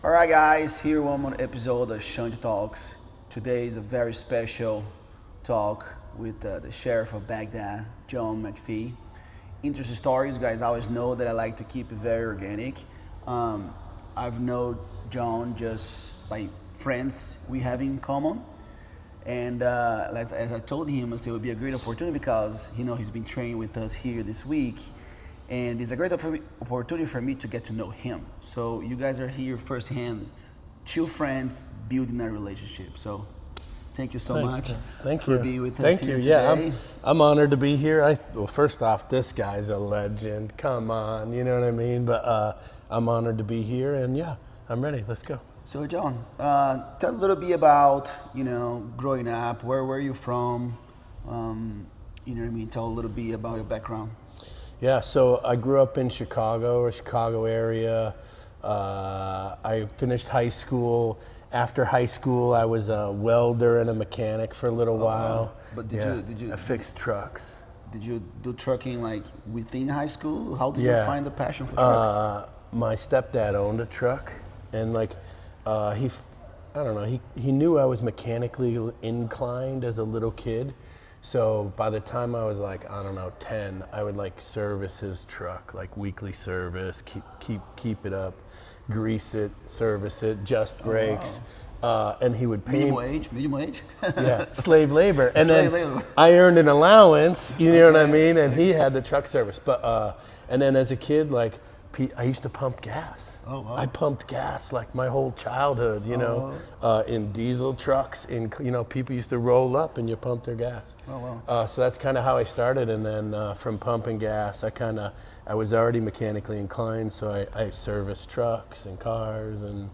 All right, guys, here one more episode of XANDE Talks. Today is a very special talk with the Sheriff of Baghdad, John McPhee. Interesting stories, guys. I always know that I like to keep it very organic. I've known John just by friends we have in common. And as I told him, I said it would be a great opportunity because he's been training with us here this week, and it's a great opportunity for me to get to know him. So you guys are here firsthand, two friends building a relationship. So thank you so much. Thank for you. being with us Thank here you. today. Yeah, I'm honored to be here. Well, first off, this guy's a legend. Come on, you know what I mean? But I'm honored to be here, and yeah, I'm ready. Let's go. So John, tell a little bit about growing up. Where were you from? You know what I mean? Tell a little bit about your background. Yeah, so I grew up in Chicago area. I finished high school. After high school, I was a welder and a mechanic for a little while. Wow. But did you? I fixed trucks. Did you do trucking like within high school? How did you find the passion for trucks? My stepdad owned a truck, and he knew I was mechanically inclined as a little kid. So by the time I was 10, I would service his truck, weekly service, keep it up, grease it, service it, just brakes. Wow. And he would pay Minimum wage? Yeah, slave labor. And slave then labor. I earned an allowance, you know what I mean? And he had the truck service. But and then as a kid, I used to pump gas. Oh, wow. I pumped gas my whole childhood, in diesel trucks. People used to roll up and you pump their gas. Oh, wow. So that's kind of how I started. And then from pumping gas, I was already mechanically inclined, so I serviced trucks and cars, and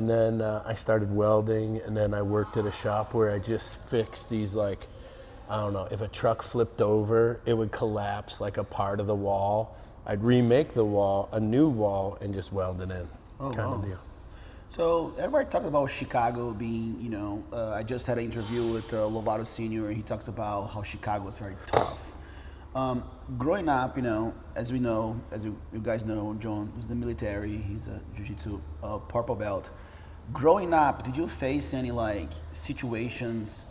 then I started welding, and then I worked at a shop where I just fixed these if a truck flipped over, it would collapse a part of the wall. I'd remake the wall, a new wall, and just weld it in, kind of deal. So everybody talks about Chicago being, I just had an interview with Lovato Sr., and he talks about how Chicago is very tough. Growing up, as you guys know, John is the military, he's a Jiu-Jitsu purple belt. Growing up, did you face any situations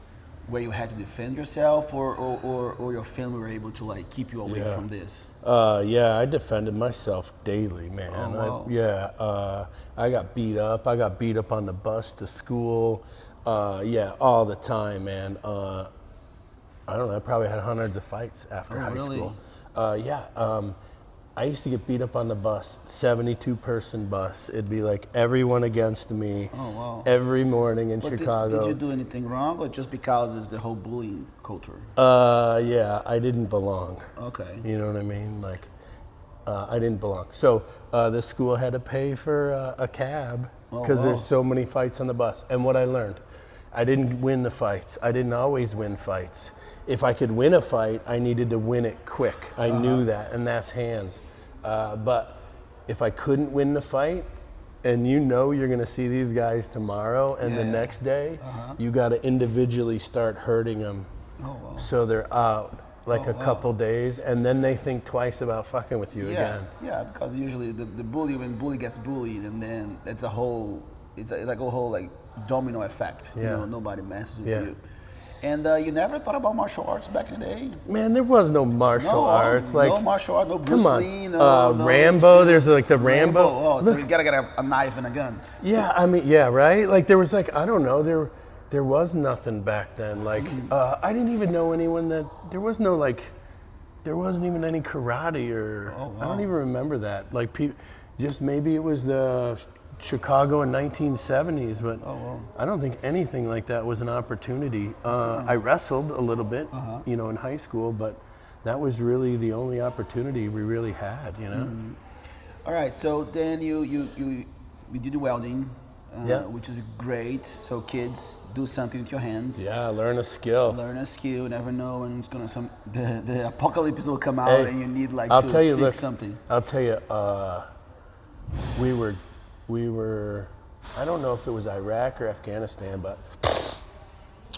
where you had to defend yourself, or your family were able to keep you away from this? Yeah, I defended myself daily, man. Oh, wow. I got beat up. I got beat up on the bus to school. All the time, man. I don't know, I probably had hundreds of fights after high school. I used to get beat up on the bus, 72-person bus. It'd be everyone against me. Oh, wow. Every morning in Chicago. Did you do anything wrong, or just because it's the whole bullying culture? Yeah, I didn't belong. Okay. You know what I mean? I didn't belong. So the school had to pay for a cab because there's so many fights on the bus. And what I learned, I didn't win the fights. I didn't always win fights. If I could win a fight, I needed to win it quick. I knew that, and that's hands. But if I couldn't win the fight, and you're going to see these guys tomorrow and the next day, you got to individually start hurting them. Oh, wow. So they're out a couple days, and then they think twice about fucking with you again. Yeah, because usually the bully, when bully gets bullied, and then it's a whole domino effect. Yeah. Nobody messes with you. And you never thought about martial arts back in the day? Man, there was no martial arts. No martial arts, no Bruce Lee, no Rambo, there's the Rambo. Oh, so you gotta get a knife and a gun. Yeah, I mean, yeah, right? There was I don't know, there was nothing back then. I didn't even know anyone there was no there wasn't even any karate or, I don't even remember that. Just maybe it was the Chicago in 1970s, but I don't think anything like that was an opportunity. I wrestled a little bit, in high school, but that was really the only opportunity we really had, Mm-hmm. All right, so then you did welding, which is great. So kids, do something with your hands. Yeah, learn a skill. Never know when it's the apocalypse will come out, and you need to fix something. I'll tell you, we were, I don't know if it was Iraq or Afghanistan, but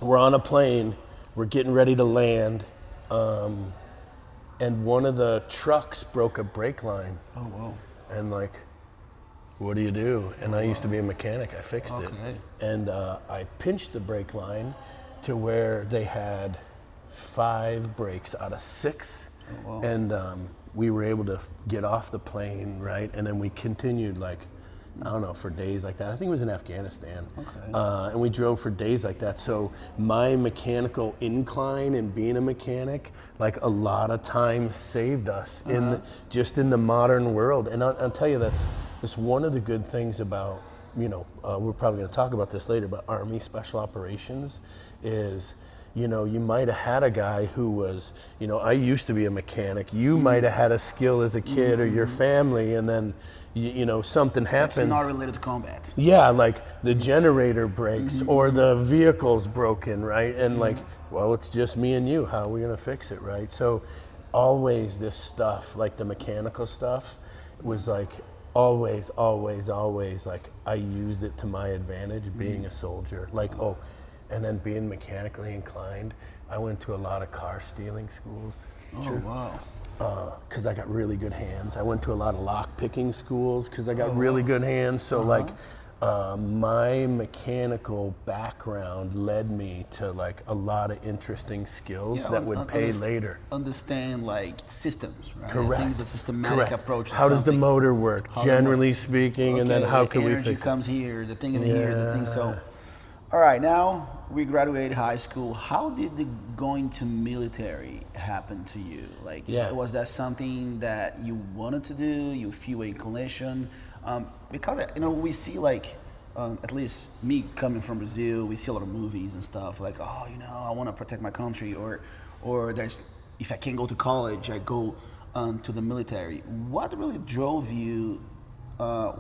we're on a plane, we're getting ready to land, and one of the trucks broke a brake line. Oh, wow. And what do you do? And I used to be a mechanic. I fixed it. Okay. And I pinched the brake line to where they had 5 brakes out of 6. Oh, wow. And we were able to get off the plane, right? And then we continued like, I don't know, for days like that. I think it was in Afghanistan. Okay. And we drove for days like that. So my mechanical incline and being a mechanic, like a lot of time saved us just in the modern world. And I'll tell you, that's one of the good things about, we're probably going to talk about this later, but Army Special Operations is, you might have had a guy who was, I used to be a mechanic. You might have had a skill as a kid or your family, and then, something happens. It's not related to combat. Yeah, like the generator breaks or the vehicle's broken, right? And like, well, it's just me and you. How are we going to fix it, right? So always this stuff, like the mechanical stuff, was like always like I used it to my advantage being a soldier. Like, and then being mechanically inclined, I went to a lot of car stealing schools. Oh, wow. Because I got really good hands. I went to a lot of lock picking schools because I got really good hands. So like my mechanical background led me to like a lot of interesting skills that would pay later. Understand like systems, right? Correct. I think it's a systematic approach to How does the something. motor work, generally speaking, and then how can we energy fix it? comes here, the thing in here, the thing so. All right, now we graduated high school. How did the going to military happen to you? Like, was that something that you wanted to do? You feel a inclination? Because we see like, at least me coming from Brazil, we see a lot of movies and stuff like, I want to protect my country, or there's, if I can't go to college, I go to the military. What really drove you? I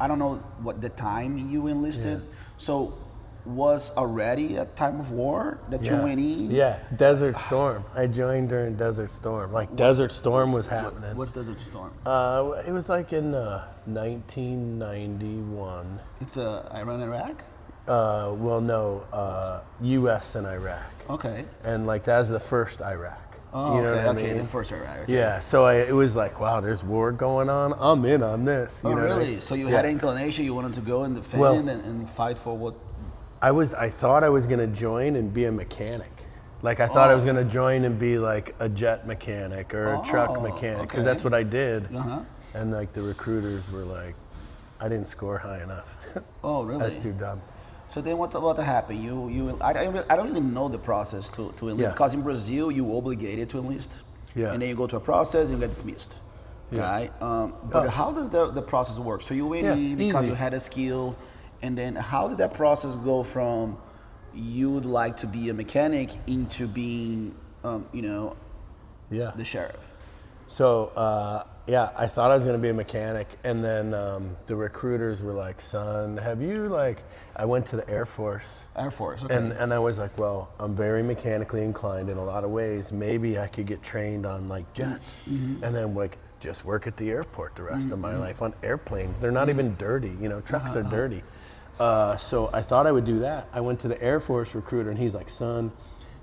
don't know what the time you enlisted. So was already a time of war that you went in? Yeah, Desert Storm. I joined during Desert Storm. Like Desert Storm was happening. What's Desert Storm? It was like in 1991. It's Iran, Iraq? Well, no, U.S. and Iraq. Okay. And like that's the first Iraq. Oh, you know what I okay, mean? the first Iraq. Okay. Yeah, so it was like, wow, there's war going on. I'm in on this. You know really? what I mean? So you had an inclination, you wanted to go and defend and fight for what? I thought I was gonna join and be a mechanic. Like I thought I was gonna join and be like a jet mechanic or a truck mechanic, because that's what I did. And like the recruiters were like, I didn't score high enough. Oh, really? That's too dumb. So then what happened? I don't really know the process to enlist, because in Brazil you obligated to enlist, and then you go to a process and you get dismissed, right? But how does the process work? So you went in because you had a skill, and then how did that process go from you would like to be a mechanic into being, the sheriff? So I thought I was going to be a mechanic, and then the recruiters were like, son, have you I went to the Air Force. Air Force, okay. And I was like, well, I'm very mechanically inclined in a lot of ways. Maybe I could get trained on like jets, and then just work at the airport the rest of my life on airplanes. They're not even dirty, trucks are dirty. So I thought I would do that. I went to the Air Force recruiter, and he's like, son,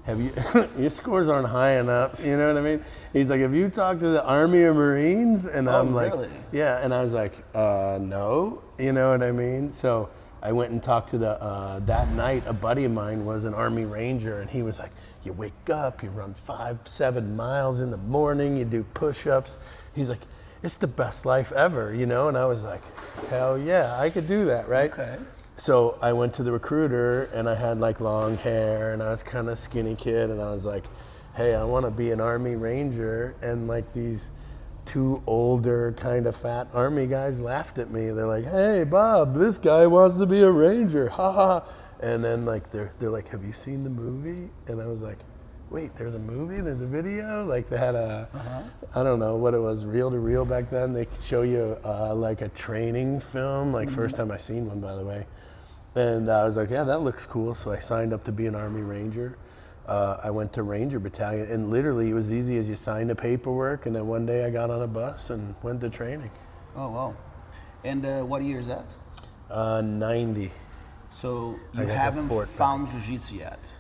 have you, your scores aren't high enough, you know what I mean? He's like, have you talked to the Army or Marines? And I'm like, really? Yeah, and I was like, no, you know what I mean? So I went and talked to that night, a buddy of mine was an Army Ranger, and he was like, you wake up, you run 5-7 miles in the morning, you do push-ups. He's like, it's the best life ever, And I was like, hell yeah, I could do that, right? Okay. So I went to the recruiter, and I had long hair, and I was kind of skinny kid, and I was like, hey, I want to be an Army Ranger. And these 2 older kind of fat Army guys laughed at me. They're like, hey, Bob, this guy wants to be a Ranger, ha ha. And then they're like, have you seen the movie? And I was like, wait, there's a movie, there's a video? They had I don't know what it was, reel to reel back then. They could show you a training film, first time I seen one, by the way. And I was like, yeah, that looks cool. So I signed up to be an Army Ranger. I went to Ranger Battalion, and literally it was easy as you signed the paperwork, and then one day I got on a bus and went to training. Oh, wow. And what year is that? 90. So you haven't found Jiu-Jitsu yet?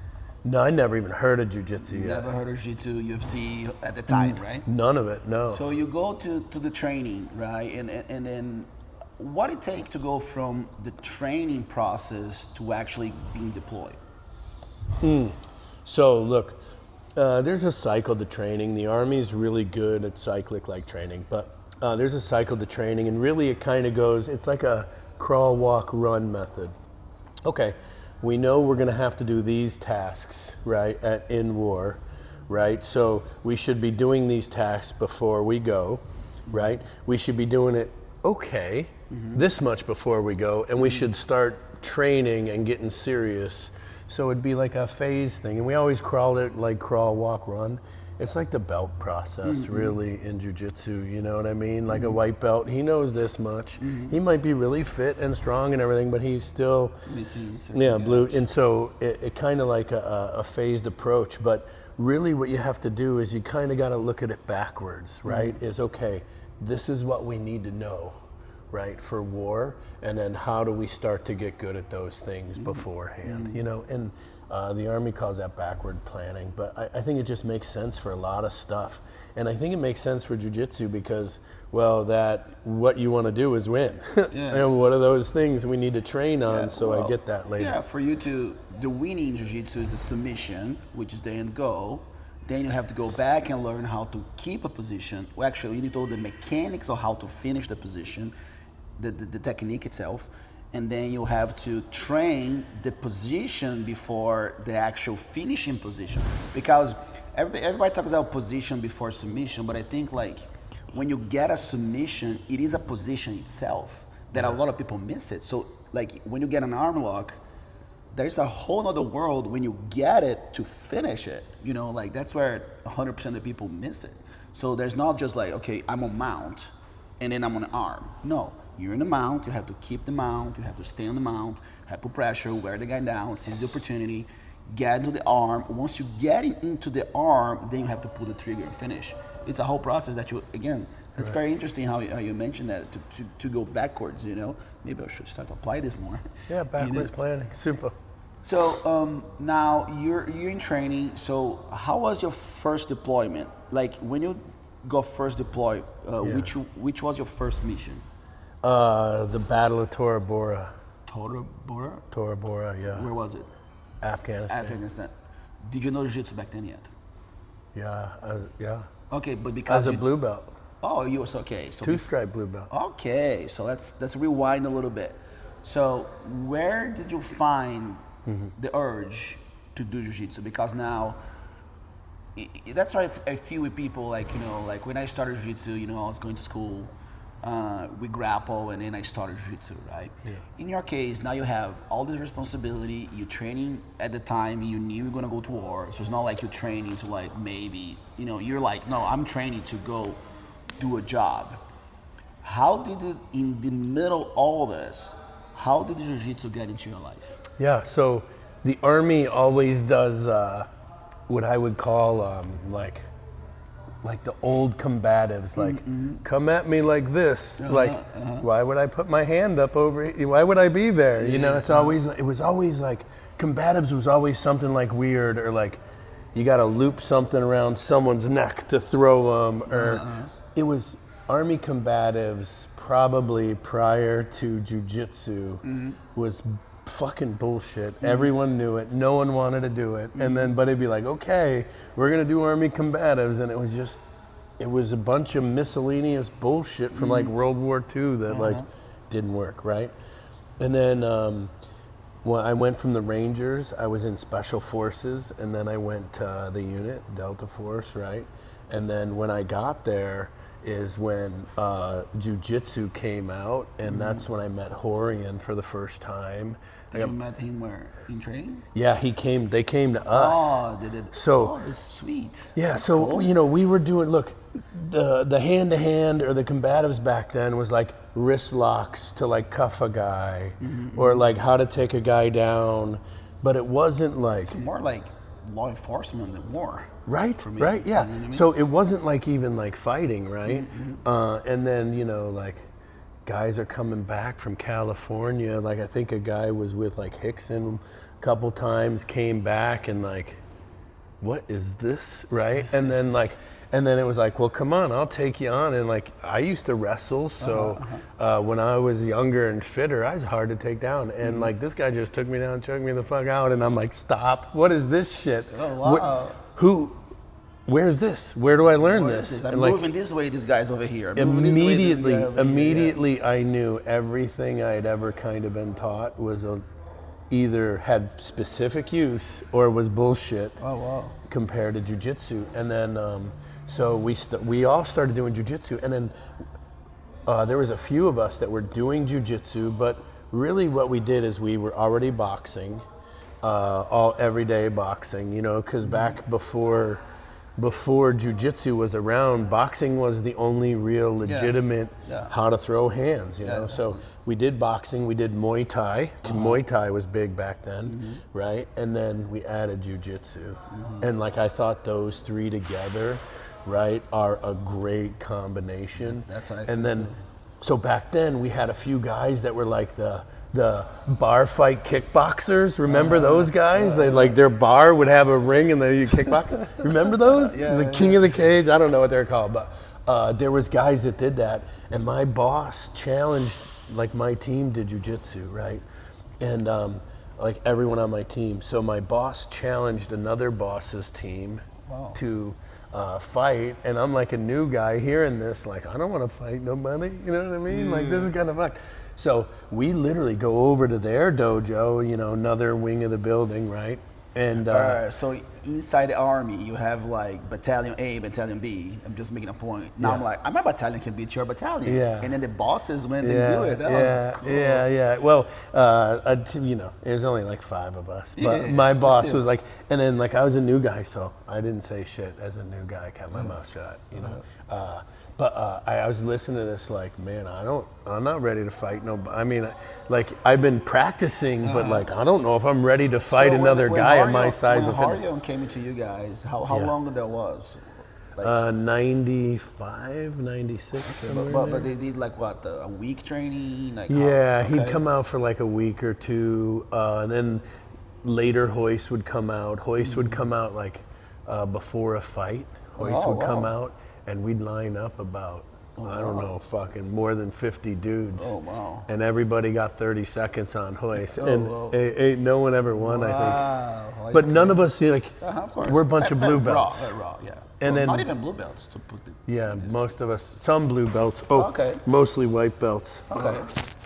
No, I never even heard of Jiu-Jitsu yet. Never heard of Jiu-Jitsu, UFC at the time, right? None of it, no. So you go to the training, right? And then what it take to go from the training process to actually being deployed? So look, there's a cycle to training. The Army's really good at cyclic like training, but there's a cycle to training, and really it kind of goes, it's like a crawl, walk, run method. Okay, we know we're gonna have to do these tasks, right, in war, right? So we should be doing these tasks before we go, right? We should be doing it, this much before we go, and we should start training and getting serious. So it'd be like a phase thing, and we always called it like crawl, walk, run. It's like the belt process, really, in jiu-jitsu, you know what I mean? Like a white belt, he knows this much. He might be really fit and strong and everything, but he's still, blue. And so it kind of like a phased approach, but really what you have to do is you kind of got to look at it backwards, right? Is, okay, this is what we need to know, right, for war, and then how do we start to get good at those things beforehand, you know? And the Army calls that backward planning, but I think it just makes sense for a lot of stuff. And I think it makes sense for jiu-jitsu because, well, what you want to do is win. And what are those things we need to train on, I get that later. Yeah, for you the winning in jiu-jitsu is the submission, which is the end goal. Then you have to go back and learn how to keep a position. Well, actually, you need to know the mechanics of how to finish the position, the technique itself. And then you have to train the position before the actual finishing position. Because everybody talks about position before submission, but I think like when you get a submission, it is a position itself that a lot of people miss it. So like when you get an arm lock, there's a whole other world when you get it to finish it. You know, like that's where 100% of people miss it. So there's not just like, okay, I'm on mount and then I'm on arm. No. You're in the mount, you have to keep the mount, you have to stay on the mount, have to put pressure, wear the guy down, seize the opportunity, get into the arm. Once you get into the arm, then you have to pull the trigger and finish. It's a whole process that you, again, that's very interesting how you mentioned that to go backwards, you know? Maybe I should start to apply this more. Yeah, backwards planning, super. So now you're in training, so how was your first deployment? Like when you got first deployed, which was your first mission? The Battle of Tora Bora. Tora Bora? Tora Bora, yeah. Where was it? Afghanistan. Did you know Jiu-Jitsu back then yet? Yeah. Okay, but because as a blue belt. Oh, you was okay. So two-stripe blue belt. Okay, so let's rewind a little bit. So where did you find the urge to do Jiu-Jitsu? Because now, that's why I feel with people like, you know, like when I started Jiu-Jitsu, you know, I was going to school, we grapple, and then I started Jiu-Jitsu, right? Yeah. In your case, now you have all this responsibility, you're training at the time, you knew you were gonna go to war, so it's not like you're training to like maybe, you know, you're like, no, I'm training to go do a job. How did it, in the middle of all this, how did Jiu-Jitsu get into your life? Yeah, so the Army always does what I would call like the old combatives, like come at me like this, why would I put my hand up over? Why would I be there? You know, it's always it was always like combatives was always something like weird, or like you got to loop something around someone's neck to throw them, or it was Army combatives probably prior to Jiu-Jitsu was fucking bullshit. Everyone knew it. No one wanted to do it. And then, but it'd be like, okay, we're gonna do Army combatives, and it was a bunch of miscellaneous bullshit from like World War II that like didn't work, right? And then when I went from the Rangers, I was in Special Forces, and then I went to the unit, Delta Force, right? And then when I got there is when Jiu-Jitsu came out, and that's when I met Horian for the first time. Did you met him where, in training? Yeah, they came to us. Oh, they did. So, that's sweet. Yeah, so, cool. You know, we were doing, look, the hand-to-hand or the combatives back then was like wrist locks to like cuff a guy, or like how to take a guy down, but it wasn't like... It's more like law enforcement than war. Right, for me. right, yeah. You know what I mean? So it wasn't like even like fighting, right? And then, you know, like guys are coming back from California. Like I think a guy was with like Hickson a couple times, came back and like, what is this, right? And then like, And then it was like, well, come on, I'll take you on. And like, I used to wrestle, so when I was younger and fitter, I was hard to take down. And like, this guy just took me down, choked me the fuck out, and I'm like, stop! What is this shit? Oh wow! Where's this? Where do I learn this? I'm moving this way. This guy's over here. Immediately, I knew everything I'd ever kind of been taught was either had specific use or was bullshit. Oh wow! Compared to jiu-jitsu, and then so we all started doing jiu-jitsu, and then there was a few of us that were doing jiu-jitsu, but really what we did is we were already boxing, all everyday boxing, you know, because back before jiu-jitsu was around, boxing was the only real legitimate how to throw hands, you know. So we did boxing, we did Muay Thai. Muay Thai was big back then, right? And then we added jiu-jitsu. And like, I thought those three together, right, are a great combination. That's what I and feel then too. So back then we had a few guys that were like the bar fight kickboxers. Remember those guys? They like, their bar would have a ring and they kickbox. Remember those? The King of the Cage. I don't know what they're called, but there was guys that did that. And my boss challenged, like, my team did jiu-jitsu, right? And like everyone on my team. So my boss challenged another boss's team to fight, and I'm like a new guy hearing this, like, I don't want to fight nobody, you know what I mean? Like, this is kind of fucked. So we literally go over to their dojo, you know, another wing of the building, right? And so inside the army, you have like battalion A, battalion B. I'm just making a point. Now I'm like, my battalion can beat your battalion. Yeah. And then the bosses went and do it. That was cool. Yeah. Well, you know, there's only like 5 of us, but my boss was like, and then like, I was a new guy, so I didn't say shit as a new guy. I kept my mouth shut, you know. But I was listening to this like, man, I'm not ready to fight nobody. I mean, like, I've been practicing, but like, I don't know if I'm ready to fight another guy of my size and fitness. When Hardion came into you guys, how long ago that was? Like, 95, 96. But they did like what, a week training? Like he'd come out for like a week or two, and then later Hoist would come out. Hoist would come out like before a fight. Hoist would come out. And we'd line up about, I don't know, fucking more than 50 dudes. Oh, wow. And everybody got 30 seconds on Hoist. And no one ever won, I think. But none of us, like, of course. We're a bunch of blue belts. Raw, yeah. And then, not even blue belts to put it. Most of us, some blue belts. Mostly white belts. Okay.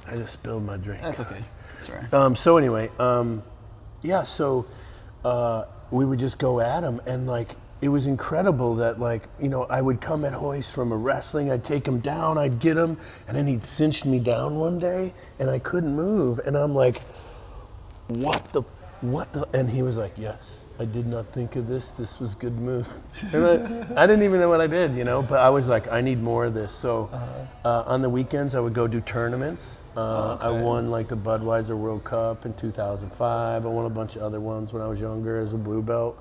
I just spilled my drink. That's okay. Sorry. So anyway, so we would just go at them, and like, it was incredible that, like, you know, I would come at Hoist from a wrestling, I'd take him down, I'd get him, and then he'd cinch me down one day, and I couldn't move, and I'm like, what the, and he was like, yes, I did not think of this was good move. And I didn't even know what I did, you know, but I was like, I need more of this. So on the weekends, I would go do tournaments. I won like the Budweiser World Cup in 2005. I won a bunch of other ones when I was younger as a blue belt.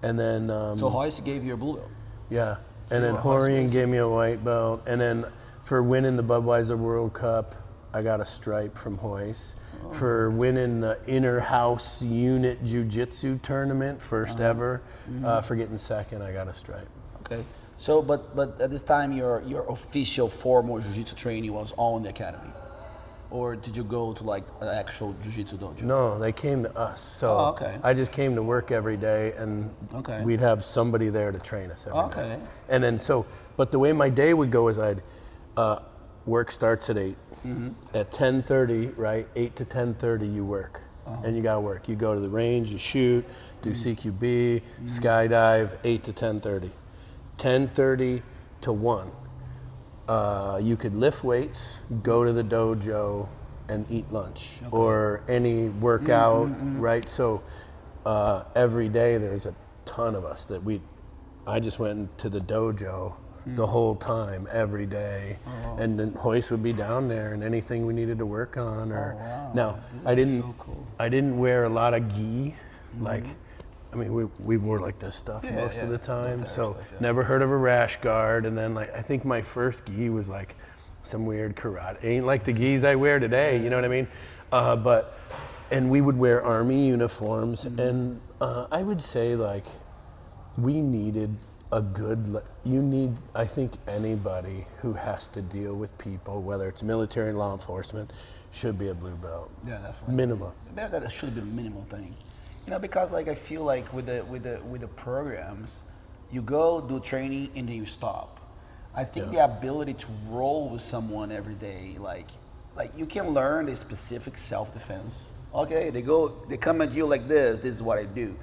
And then so Hoist gave you a blue belt. Yeah. And then Horian gave me a white belt. And then for winning the Budweiser World Cup, I got a stripe from Hoist. For winning the Inner House Unit Jiu-Jitsu tournament, first ever, for getting second, I got a stripe. Okay. So, but at this time, your official formal Jiu-Jitsu training was all in the academy? Or did you go to like an actual jiu-jitsu dojo? No, they came to us. So I just came to work every day, and we'd have somebody there to train us every day. And then but the way my day would go is work starts at 8. At 10:30, right? 8 to 10:30, you work, and you gotta work. You go to the range, you shoot, do CQB, skydive. 8 to 10:30. 10:30 to 1. You could lift weights, go to the dojo, and eat lunch, or any workout, right? So every day there's a ton of us that I just went to the dojo the whole time, every day, and then Hoist would be down there, and anything we needed to work on. Now I didn't wear a lot of gi, like. I mean, we wore like this stuff most of the time, so never heard of a rash guard. And then like, I think my first gi was like some weird karate. Ain't like the gis I wear today, you know what I mean? And we would wear army uniforms, and I would say like we needed you need, I think anybody who has to deal with people, whether it's military and law enforcement, should be a blue belt. Yeah, definitely. Minimum. That should be a minimal thing. You know, because like I feel like with the programs, you go do training and then you stop. I think the ability to roll with someone every day, like you can learn a specific self-defense. Okay, they come at you like this is what I do.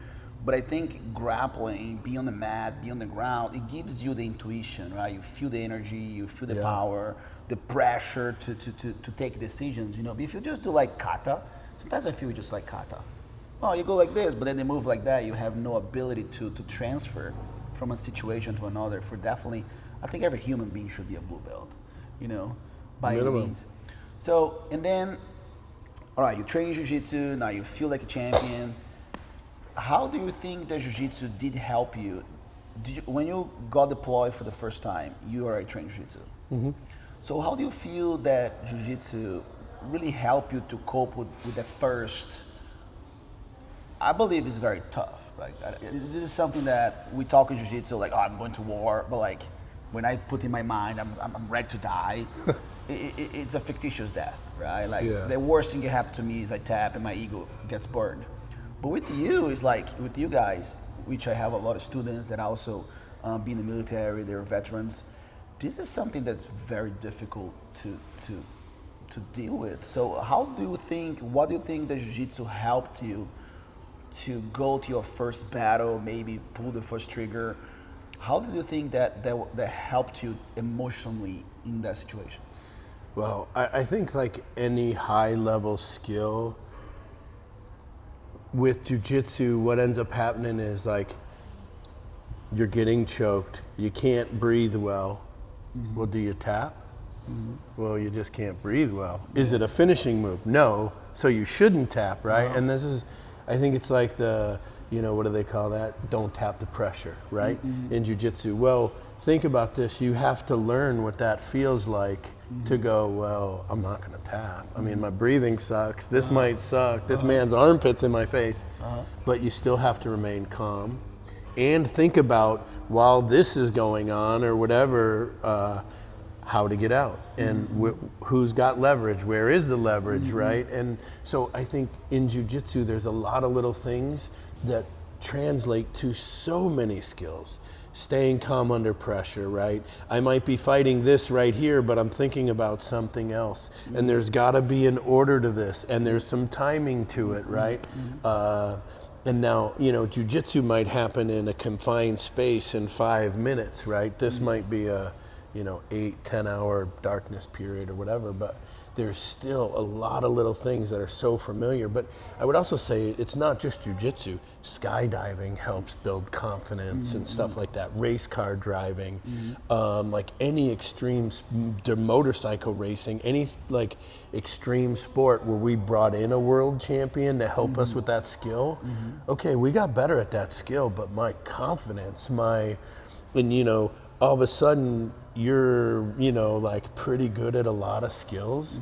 But I think grappling, be on the mat, be on the ground, it gives you the intuition, right? You feel the energy, you feel the power, the pressure to take decisions, you know. But if you just do like kata, sometimes I feel just like kata. Oh, you go like this, but then they move like that. You have no ability to transfer from a situation to another. For definitely, I think every human being should be a blue belt, you know, by any means. So, and then, all right, you train Jiu-Jitsu, now you feel like a champion. How do you think that Jiu-Jitsu did help you? When you got deployed for the first time, you already trained Jiu-Jitsu. Mm-hmm. So how do you feel that Jiu-Jitsu really helped you to cope with the first, I believe it's very tough. Like, this is something that we talk in Jiu-Jitsu, like, oh, I'm going to war, but like, when I put in my mind, I'm ready to die, it's a fictitious death, right? Like, the worst thing that happen to me is I tap and my ego gets burned. But with you, it's like, with you guys, which I have a lot of students that also be in the military, they're veterans, this is something that's very difficult to deal with. So what do you think that Jiu-Jitsu helped you to go to your first battle, maybe pull the first trigger? How did you think that helped you emotionally in that situation? Well, I think like any high-level skill, with Jiu-Jitsu, what ends up happening is like you're getting choked, you can't breathe well. Mm-hmm. Well, do you tap? Mm-hmm. Well, you just can't breathe well. Yeah. Is it a finishing move? No, so you shouldn't tap, right? No. And this is, I think it's like the, you know, what do they call that? Don't tap the pressure, right? Mm-hmm. In Jiu-Jitsu. Well, think about this, you have to learn what that feels like to go, well, I'm not gonna tap. I mean, my breathing sucks, this might suck, this man's armpit's in my face, but you still have to remain calm and think about, while this is going on or whatever, how to get out and who's got leverage, where is the leverage, right? And so I think in Jiu-Jitsu, there's a lot of little things that translate to so many skills. Staying calm under pressure, right? I might be fighting this right here, but I'm thinking about something else. And there's gotta be an order to this, and there's some timing to it, right? And now, you know, Jiu-Jitsu might happen in a confined space in 5 minutes, right? This might be a, 8-10 hour darkness period or whatever, but there's still a lot of little things that are so familiar. But I would also say it's not just Jiu-Jitsu. Skydiving helps build confidence and stuff like that. Race car driving, like any extreme motorcycle racing, any like extreme sport where we brought in a world champion to help us with that skill. Okay, we got better at that skill, but my confidence, all of a sudden you're, like pretty good at a lot of skills.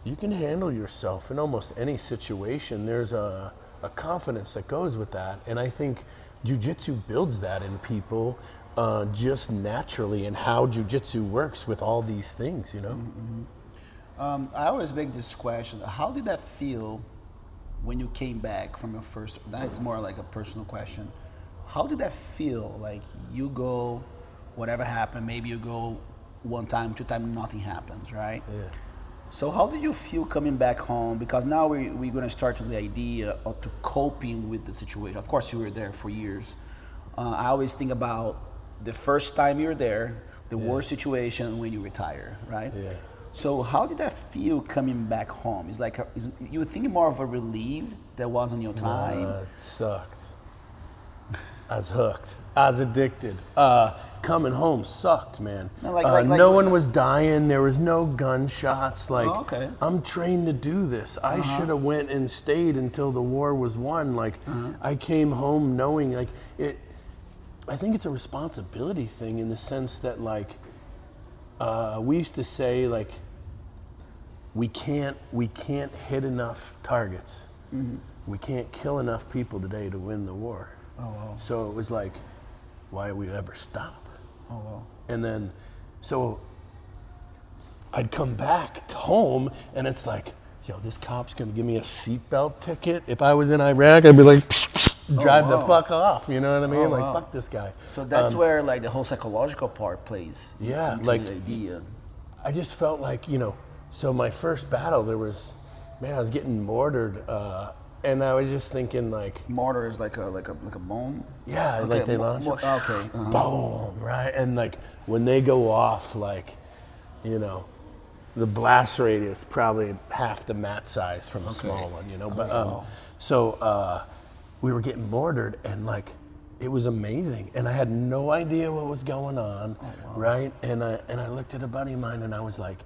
You can handle yourself in almost any situation. There's a confidence that goes with that. And I think Jiu-Jitsu builds that in people just naturally, and how Jiu-Jitsu works with all these things, I always make this question, how did that feel when you came back from your first, that's more like a personal question. How did that feel? Like you go, whatever happened, maybe you go 1 time, 2 times, nothing happens, right? Yeah. So how did you feel coming back home? Because now we're going to start with the idea of to coping with the situation. Of course, you were there for years. I always think about the first time you were there, the worst situation when you retire, right? Yeah. So how did that feel coming back home? It's like, you think more of a relief that wasn't your time? It sucked. I was hooked. I was addicted. Coming home sucked, man. No one was dying. There was no gunshots. I'm trained to do this. I should have went and stayed until the war was won. I came home knowing, I think it's a responsibility thing in the sense that, we used to say, we can't hit enough targets. We can't kill enough people today to win the war. Oh, wow. So it was why we ever stop. Oh, wow. And then, so I'd come back home and it's like, yo, this cop's gonna give me a seatbelt ticket. If I was in Iraq, I'd be like, drive the fuck off. You know what I mean? Like, fuck this guy. So that's where like the whole psychological part plays. Yeah, into like the idea. I just felt like, you know, so my first battle, I was getting mortared, and I was just thinking like, Mortar is like a bomb. yeah, Okay, like they launch it, okay. boom, right? And like when they go off, like, you know, the blast radius probably half the mat size from a small one, you know. But so we were getting mortared, and like it was amazing, and I had no idea what was going on, right? And I looked at a buddy of mine, and I was like,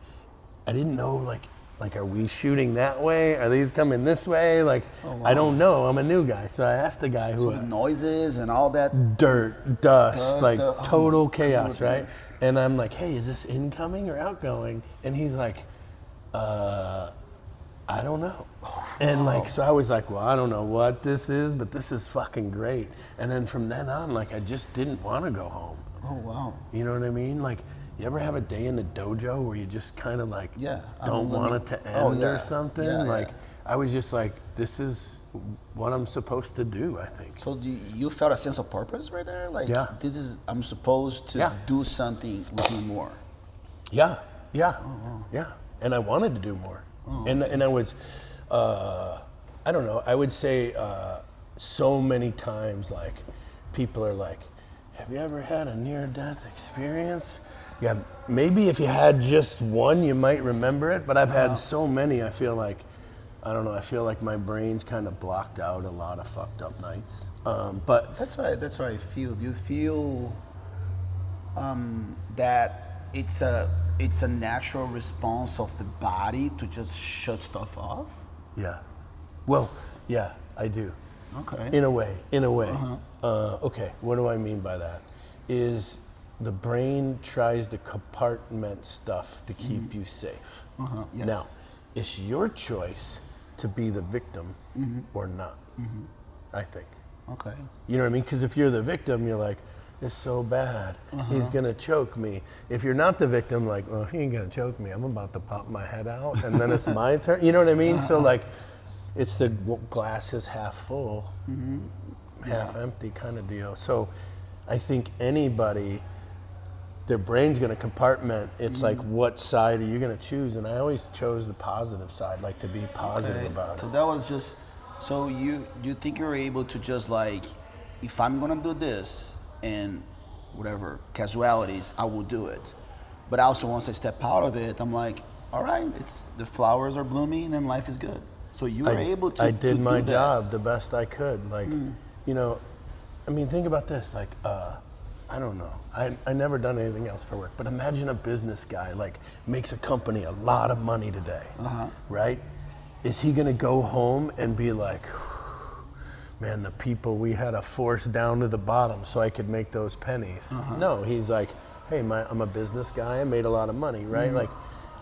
I didn't know like are we shooting that way? Are these coming this way? Like I don't know. I'm a new guy, so I asked the guy who. So the noises and all that. Dirt, dust, like total chaos, right? And I'm like, hey, is this incoming or outgoing? And he's like, I don't know. And like, so I was like, well, I don't know what this is, but this is fucking great. And then from then on, like, I just didn't want to go home. Oh, wow. You know what I mean? Like, you ever have a day in the dojo where you just kind of like don't want it to end or something? Like, I was just like, this is what I'm supposed to do, I think. So you felt a sense of purpose right there? Like, this is, I'm supposed to do something with you more. Yeah. And I wanted to do more. And I was, I don't know, I would say so many times, like, people are like, have you ever had a near-death experience? Yeah, maybe if you had just one, you might remember it, but I've had so many, I feel like, I don't know, I feel like my brain's kind of blocked out a lot of fucked up nights. But that's what I feel. Do you feel that it's a natural response of the body to just shut stuff off? Yeah. Well, yeah, I do. Okay. In a way. Okay, what do I mean by that? Is the brain tries to compartment stuff to keep you safe. Yes. Now, it's your choice to be the victim or not, I think. Okay. You know what I mean? Because if you're the victim, you're like, it's so bad. He's gonna choke me. If you're not the victim, like, oh, he ain't gonna choke me. I'm about to pop my head out, and then it's my turn. You know what I mean? So like, it's the glass is half full, half empty kind of deal. So I think anybody, their brain's gonna compartment. It's like, what side are you gonna choose? And I always chose the positive side, like to be positive about it. So that was just, so you think you're able to just like, if I'm gonna do this and whatever casualties, I will do it. But also once I step out of it, I'm like, all right, it's the flowers are blooming and life is good. So you were able to. I did my do job the best I could. Like, you know, I mean, think about this. Like, I don't know. I never done anything else for work, but imagine a business guy like makes a company a lot of money today, right? Is he gonna go home and be like, man, the people we had to force down to the bottom so I could make those pennies? No, he's like, hey, I'm a business guy. I made a lot of money, right? Like,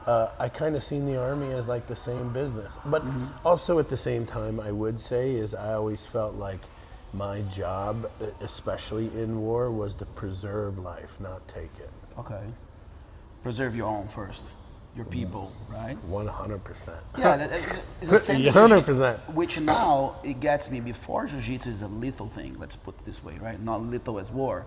I kind of seen the Army as like the same business, but also at the same time, I would say is I always felt like my job, especially in war, was to preserve life, not take it. Okay. Preserve your own first, your people, right? 100%. Yeah, it's the same. 100%. Which now it gets me. Before Jiu-Jitsu is a lethal thing. Let's put it this way, right? Not lethal as war.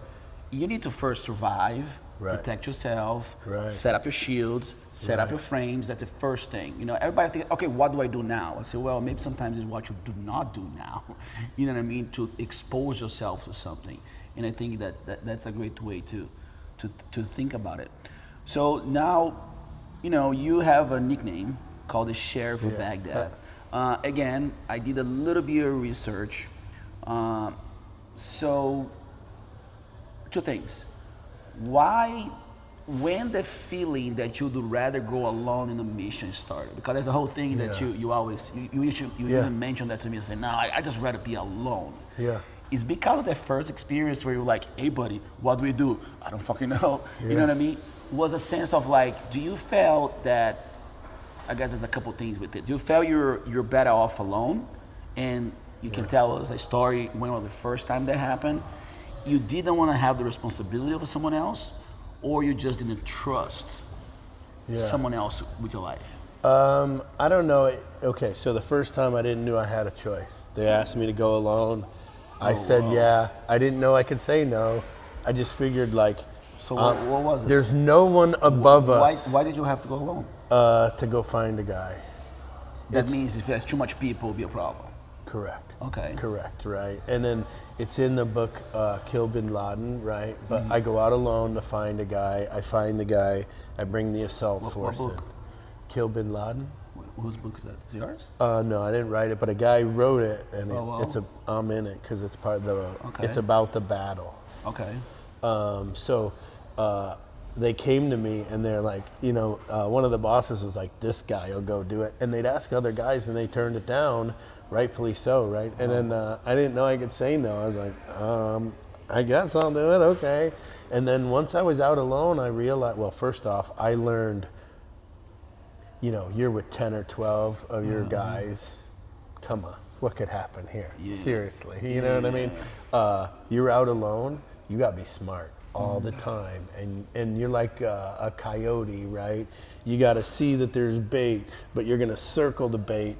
You need to first survive, protect yourself, set up your shields, set up your frames. That's the first thing. You know, everybody thinks, okay, what do I do now? I say, well, maybe sometimes it's what you do not do now. You know what I mean? To expose yourself to something. And I think that's a great way to think about it. So now, you know, you have a nickname called the Sheriff of Baghdad. Again, I did a little bit of research. So, two things. Why, when the feeling that you'd rather go alone in a mission started? Because there's a whole thing that you always, you even mentioned that to me and said, no, I just rather be alone. Yeah. It's because of that first experience where you're like, hey buddy, what do we do? I don't fucking know. You know what I mean? Was a sense of like, do you feel that, I guess there's a couple things with it. Do you feel you're better off alone? And you can tell us a story when was the first time that happened? you didn't want to have the responsibility of someone else, or you just didn't trust someone else with your life? I don't know. Okay, so the first time I didn't know I had a choice. They asked me to go alone. I said yeah. I didn't know I could say no. I just figured like. So what was it? There's no one above us. Why did you have to go alone? To go find a guy. That means if there's too much people, it'll be a problem. Correct. Okay. Correct, right. And then it's in the book, Kill Bin Laden, right? But I go out alone to find a guy. I find the guy. I bring the assault force book? in. Kill Bin Laden. Whose book is that? Is it yours? No, I didn't write it, but a guy wrote it, and I'm in it because it's part of the. Okay. It's about the battle. Okay. They came to me and they're like, one of the bosses was like, this guy will go do it. And they'd ask other guys and they turned it down, rightfully so, right? And then I didn't know I could say no. I was like, I guess I'll do it, okay. And then once I was out alone, I realized, well, first off, I learned, you're with 10 or 12 of your guys. Come on, what could happen here? Yeah. Seriously, you know what I mean? You're out alone, you gotta be smart all the time, and you're like a coyote, right? You got to see that there's bait, but you're gonna circle the bait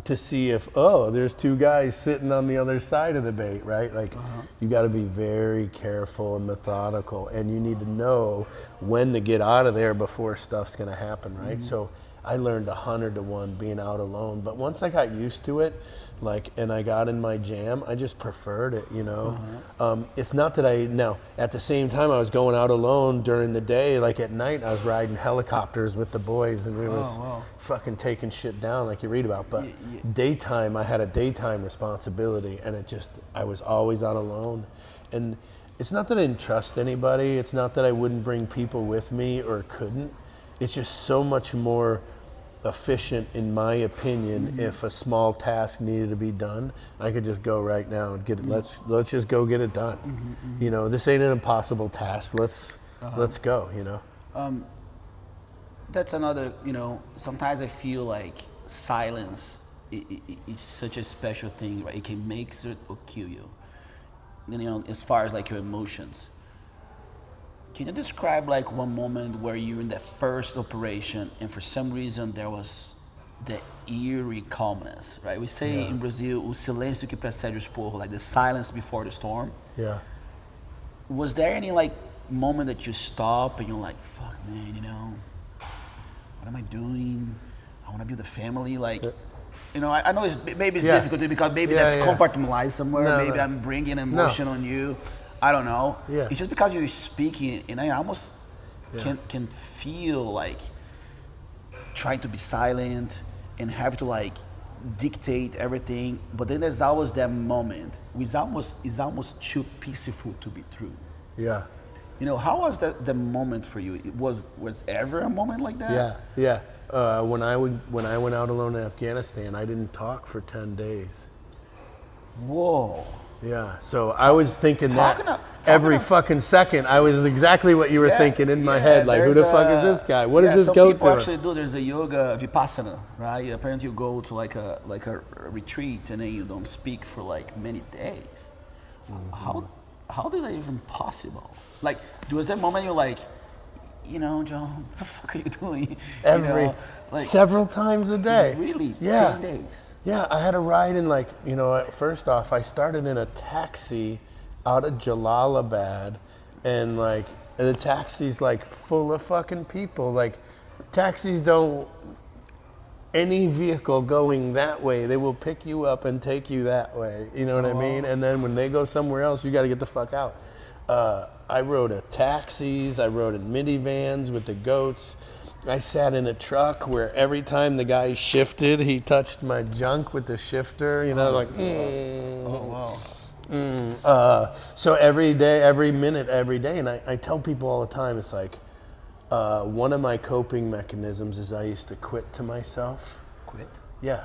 to see if there's two guys sitting on the other side of the bait, right? Like you got to be very careful and methodical, and you need to know when to get out of there before stuff's gonna happen, right? So I learned 100 to 1 being out alone, but once I got used to it, and I got in my jam, I just preferred it, It's not that now, at the same time I was going out alone during the day, like at night I was riding helicopters with the boys and we was fucking taking shit down like you read about, but daytime, I had a daytime responsibility and I was always out alone. And it's not that I didn't trust anybody, it's not that I wouldn't bring people with me or couldn't, it's just so much more efficient, in my opinion. If a small task needed to be done, I could just go right now and get it. Let's just go get it done. This ain't an impossible task. Let's go. That's another. Sometimes I feel like silence it's such a special thing, right? It can make it or kill you. As far as like your emotions. Can you describe like one moment where you're in the first operation and for some reason there was the eerie calmness, right? We say in Brazil, o silêncio que precede o esporro, like the silence before the storm. Yeah. Was there any like moment that you stop and you're like, fuck man, what am I doing? I want to build a family, like, I know maybe it's difficult because maybe that's compartmentalized somewhere. Maybe I'm bringing emotion on you. I don't know. Yeah. It's just because you're speaking, and I almost can feel like trying to be silent and have to like dictate everything. But then there's always that moment. It's almost too peaceful to be true. Yeah. How was the moment for you? Was ever a moment like that? Yeah. When I went out alone in Afghanistan, I didn't talk for 10 days. Whoa. Yeah, so I was thinking that every fucking second. I was exactly what you were thinking in my head. Like, who the fuck is this guy? What is this goat doing? Some people actually do. There's a yoga vipassana, right? Apparently, you go to like a retreat and then you don't speak for like many days. How is that even possible? Like, there was that moment you're like, John, what the fuck are you doing? Several times a day. Really? 10 days. Yeah, I had a ride in first off, I started in a taxi out of Jalalabad, and the taxi's full of fucking people. Like, taxis don't, any vehicle going that way, they will pick you up and take you that way. You know what I mean? And then when they go somewhere else, you got to get the fuck out. I rode at taxis, I rode in minivans with the goats. I sat in a truck where every time the guy shifted, he touched my junk with the shifter, So every day, every minute, every day, and I tell people all the time, it's like, one of my coping mechanisms is I used to quit to myself. Quit? Yeah,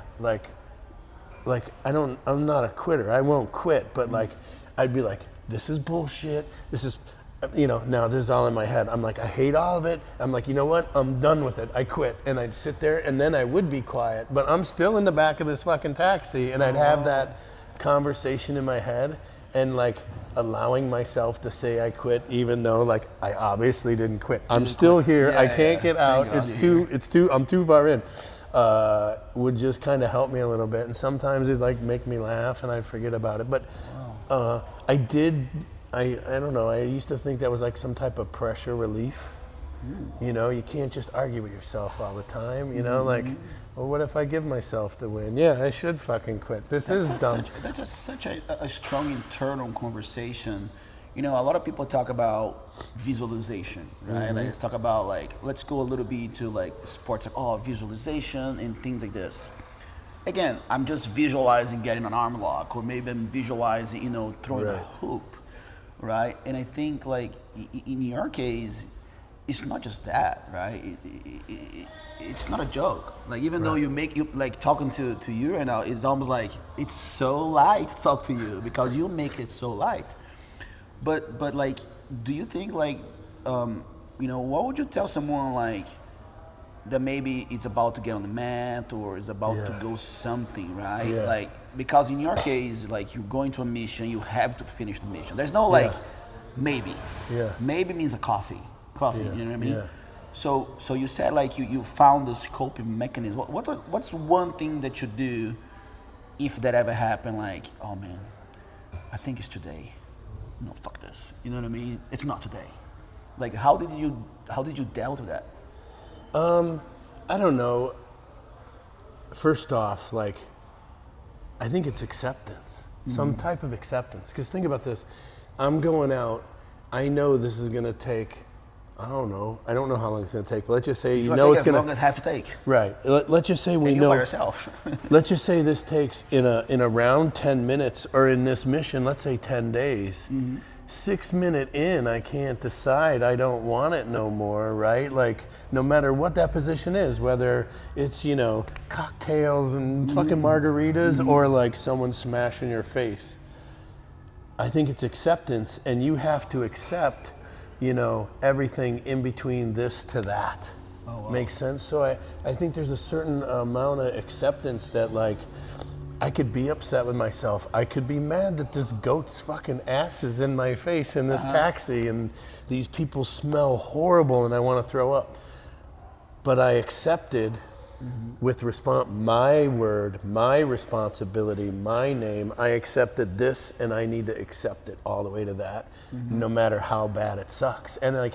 I'm not a quitter, I won't quit, but I'd be like, this is bullshit, this is, now this is all in my head. I'm like, I hate all of it. I'm like, you know what? I'm done with it. I quit. And I'd sit there and then I would be quiet, but I'm still in the back of this fucking taxi and I'd have that conversation in my head. and like allowing myself to say I quit, even though like I obviously didn't quit. I'm still here. I can't get out. It's too. I'm too far in. Would just kind of help me a little bit, and sometimes it'd like make me laugh, and I'd forget about it. But I don't know. I used to think that was like some type of pressure relief. You know, you can't just argue with yourself all the time. You know, like, well, what if I give myself the win? Yeah, I should fucking quit. That's dumb. That's just such a strong internal conversation. You know, a lot of people talk about visualization, right? Like, let's talk about like, let's go a little bit into like sports, like visualization and things like this. Again, I'm just visualizing getting an arm lock, or maybe I'm visualizing, you know, throwing a hoop, right? And I think like in your case, it's not just that, right? It's not a joke. Like, even though you like talking to you right now, it's almost like it's so light to talk to you because you make it so light. But like, do you think like, you know, what would you tell someone like that maybe it's about to get on the mat or is about to go something, right? Like, because in your case, like you're going to a mission, you have to finish the mission. There's no like maybe. Maybe means a coffee, you know what I mean? So you said like you found this coping mechanism. What's one thing that you do if that ever happened? Like, oh man, I think it's today. No, fuck this. You know what I mean? It's not today. Like, how did you deal with that? I don't know. First off, like, I think it's acceptance, some type of acceptance. Because think about this. I'm going out. I know this is going to take, I don't know how long it's going to take. But let's just say, you know, it's going to. As long as it has to take. Right. Let's just say we know. By yourself. Let's just say this takes in around 10 minutes, or in this mission, let's say 10 days. 6 minutes in, I can't decide. I don't want it no more, right? Like, no matter what that position is, whether it's, you know, cocktails and fucking margaritas or like someone smashing your face. I think it's acceptance, and you have to accept, you know, everything in between this to that. Oh, wow. Makes sense? So I think there's a certain amount of acceptance that, like, I could be upset with myself. I could be mad that this goat's fucking ass is in my face in this taxi, and these people smell horrible and I want to throw up. But I accepted with my word, my responsibility, my name. I accepted this, and I need to accept it all the way to that, no matter how bad it sucks. And like,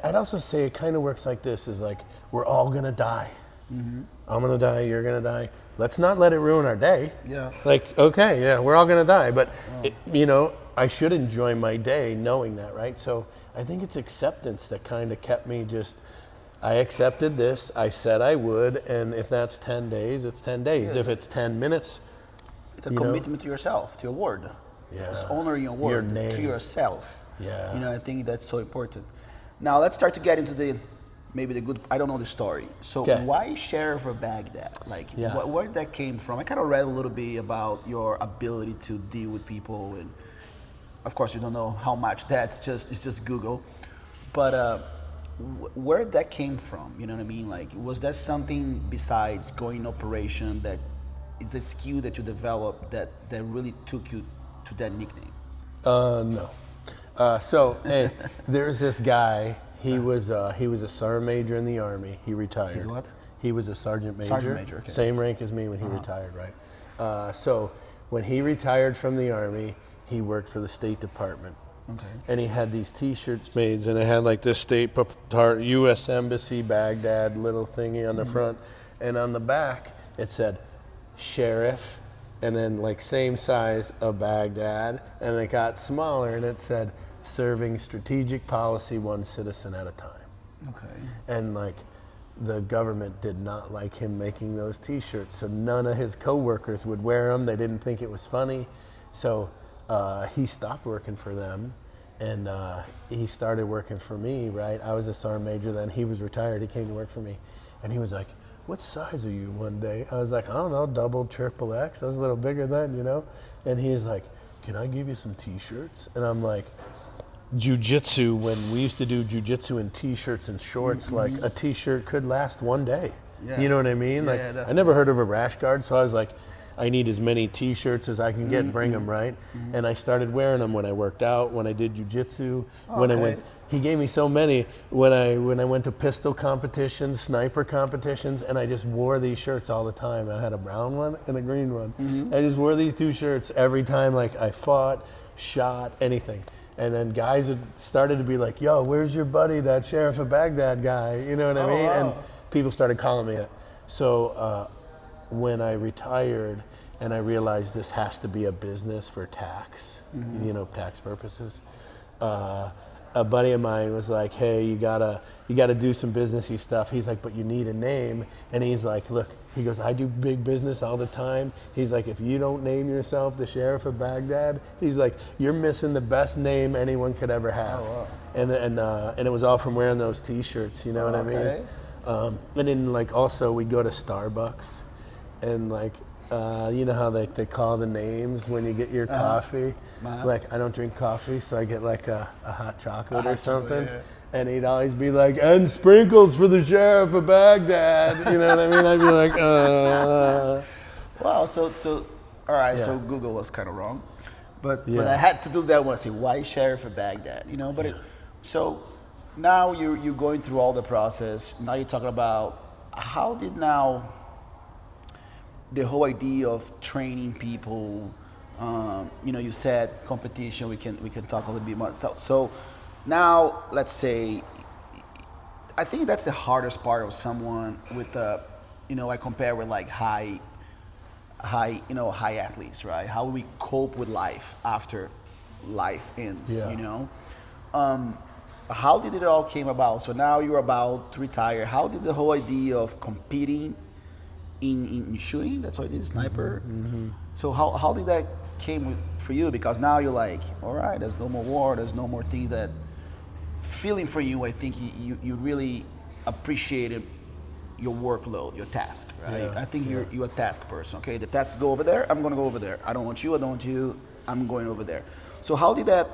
I'd also say it kind of works like this, is like, we're all gonna die. I'm gonna die, you're gonna die. Let's not let it ruin our day. Like, okay, we're all gonna die, but you know, I should enjoy my day knowing that, right? So I think it's acceptance that kind of kept me just, I accepted this, I said I would, and if that's 10 days, it's 10 days. If it's 10 minutes, it's a commitment to yourself, to your word. It's honoring your word, your name. To yourself. You know, I think that's so important. Now let's start to get into maybe the good, I don't know the story. So why Sheriff of Baghdad? Like, where that came from? I kind of read a little bit about your ability to deal with people, and of course you don't know how much it's just Google. But where that came from, you know what I mean? Like, was that something besides going in operation that is a skill that you developed that really took you to that nickname? No. So there's this guy. He was a sergeant major in the Army. He retired. He's what? He was a sergeant major. Sergeant major, okay. Same rank as me when he retired, right? So when he retired from the Army, he worked for the State Department. Okay. And he had these T-shirts made, and it had like this U.S. Embassy Baghdad little thingy on the front, and on the back it said Sheriff, and then like same size of Baghdad, and it got smaller, and it said serving strategic policy one citizen at a time. Okay. And like, the government did not like him making those T-shirts, so none of his coworkers would wear them. They didn't think it was funny, so he stopped working for them, and he started working for me, right? I was a sergeant major then. He was retired. He came to work for me, and he was like, what size are you one day? I was like, I don't know, double, triple X. I was a little bigger then, you know? And he was like, can I give you some T-shirts? And I'm like, Jiu-Jitsu, when we used to do Jiu-Jitsu in T-shirts and shorts, like a T-shirt could last one day. You know what I mean? Like, I never heard of a rash guard, so I was like, I need as many T-shirts as I can get and bring them, right? And I started wearing them when I worked out, when I did Jiu-Jitsu, when I went. He gave me so many when I went to pistol competitions, sniper competitions, and I just wore these shirts all the time. I had a brown one and a green one. I just wore these 2 shirts every time, like I fought, shot, anything. And then guys had started to be like, yo, where's your buddy, that Sheriff of Baghdad guy? You know what I mean? Wow. And people started calling me it. So when I retired and I realized this has to be a business for tax, you know, tax purposes, a buddy of mine was like, hey, you gotta do some businessy stuff. He's like, but you need a name. And he's like, look, he goes, I do big business all the time. He's like, if you don't name yourself the Sheriff of Baghdad, he's like, you're missing the best name anyone could ever have. Oh, wow. And it was all from wearing those T-shirts, you know what I mean? And then like also we go to Starbucks and like, you know how they call the names when you get your coffee? Like, I don't drink coffee, so I get like a hot chocolate or something. And he'd always be like, and sprinkles for the Sheriff of Baghdad. You know what I mean? I'd be like, Wow, so all right, so Google was kind of wrong. But I had to do that when I say, why Sheriff of Baghdad? You know, but so now you're going through all the process. Now you're talking about how did now the whole idea of training people, you know, you said competition, we can talk a little bit more. So now let's say, I think that's the hardest part of someone with, you know, I compare with like high athletes, right? How we cope with life after life ends, you know? How did it all came about? So now you're about to retire. How did the whole idea of competing in shooting, that's what I did, sniper. So how did that came for you? Because now you're like, all right, there's no more war, there's no more things that feeling for you. I think you really appreciated your workload, your task, right? I think you're a task person. Okay, the tasks go over there, I'm gonna go over there. I don't want you, I'm going over there. So how did that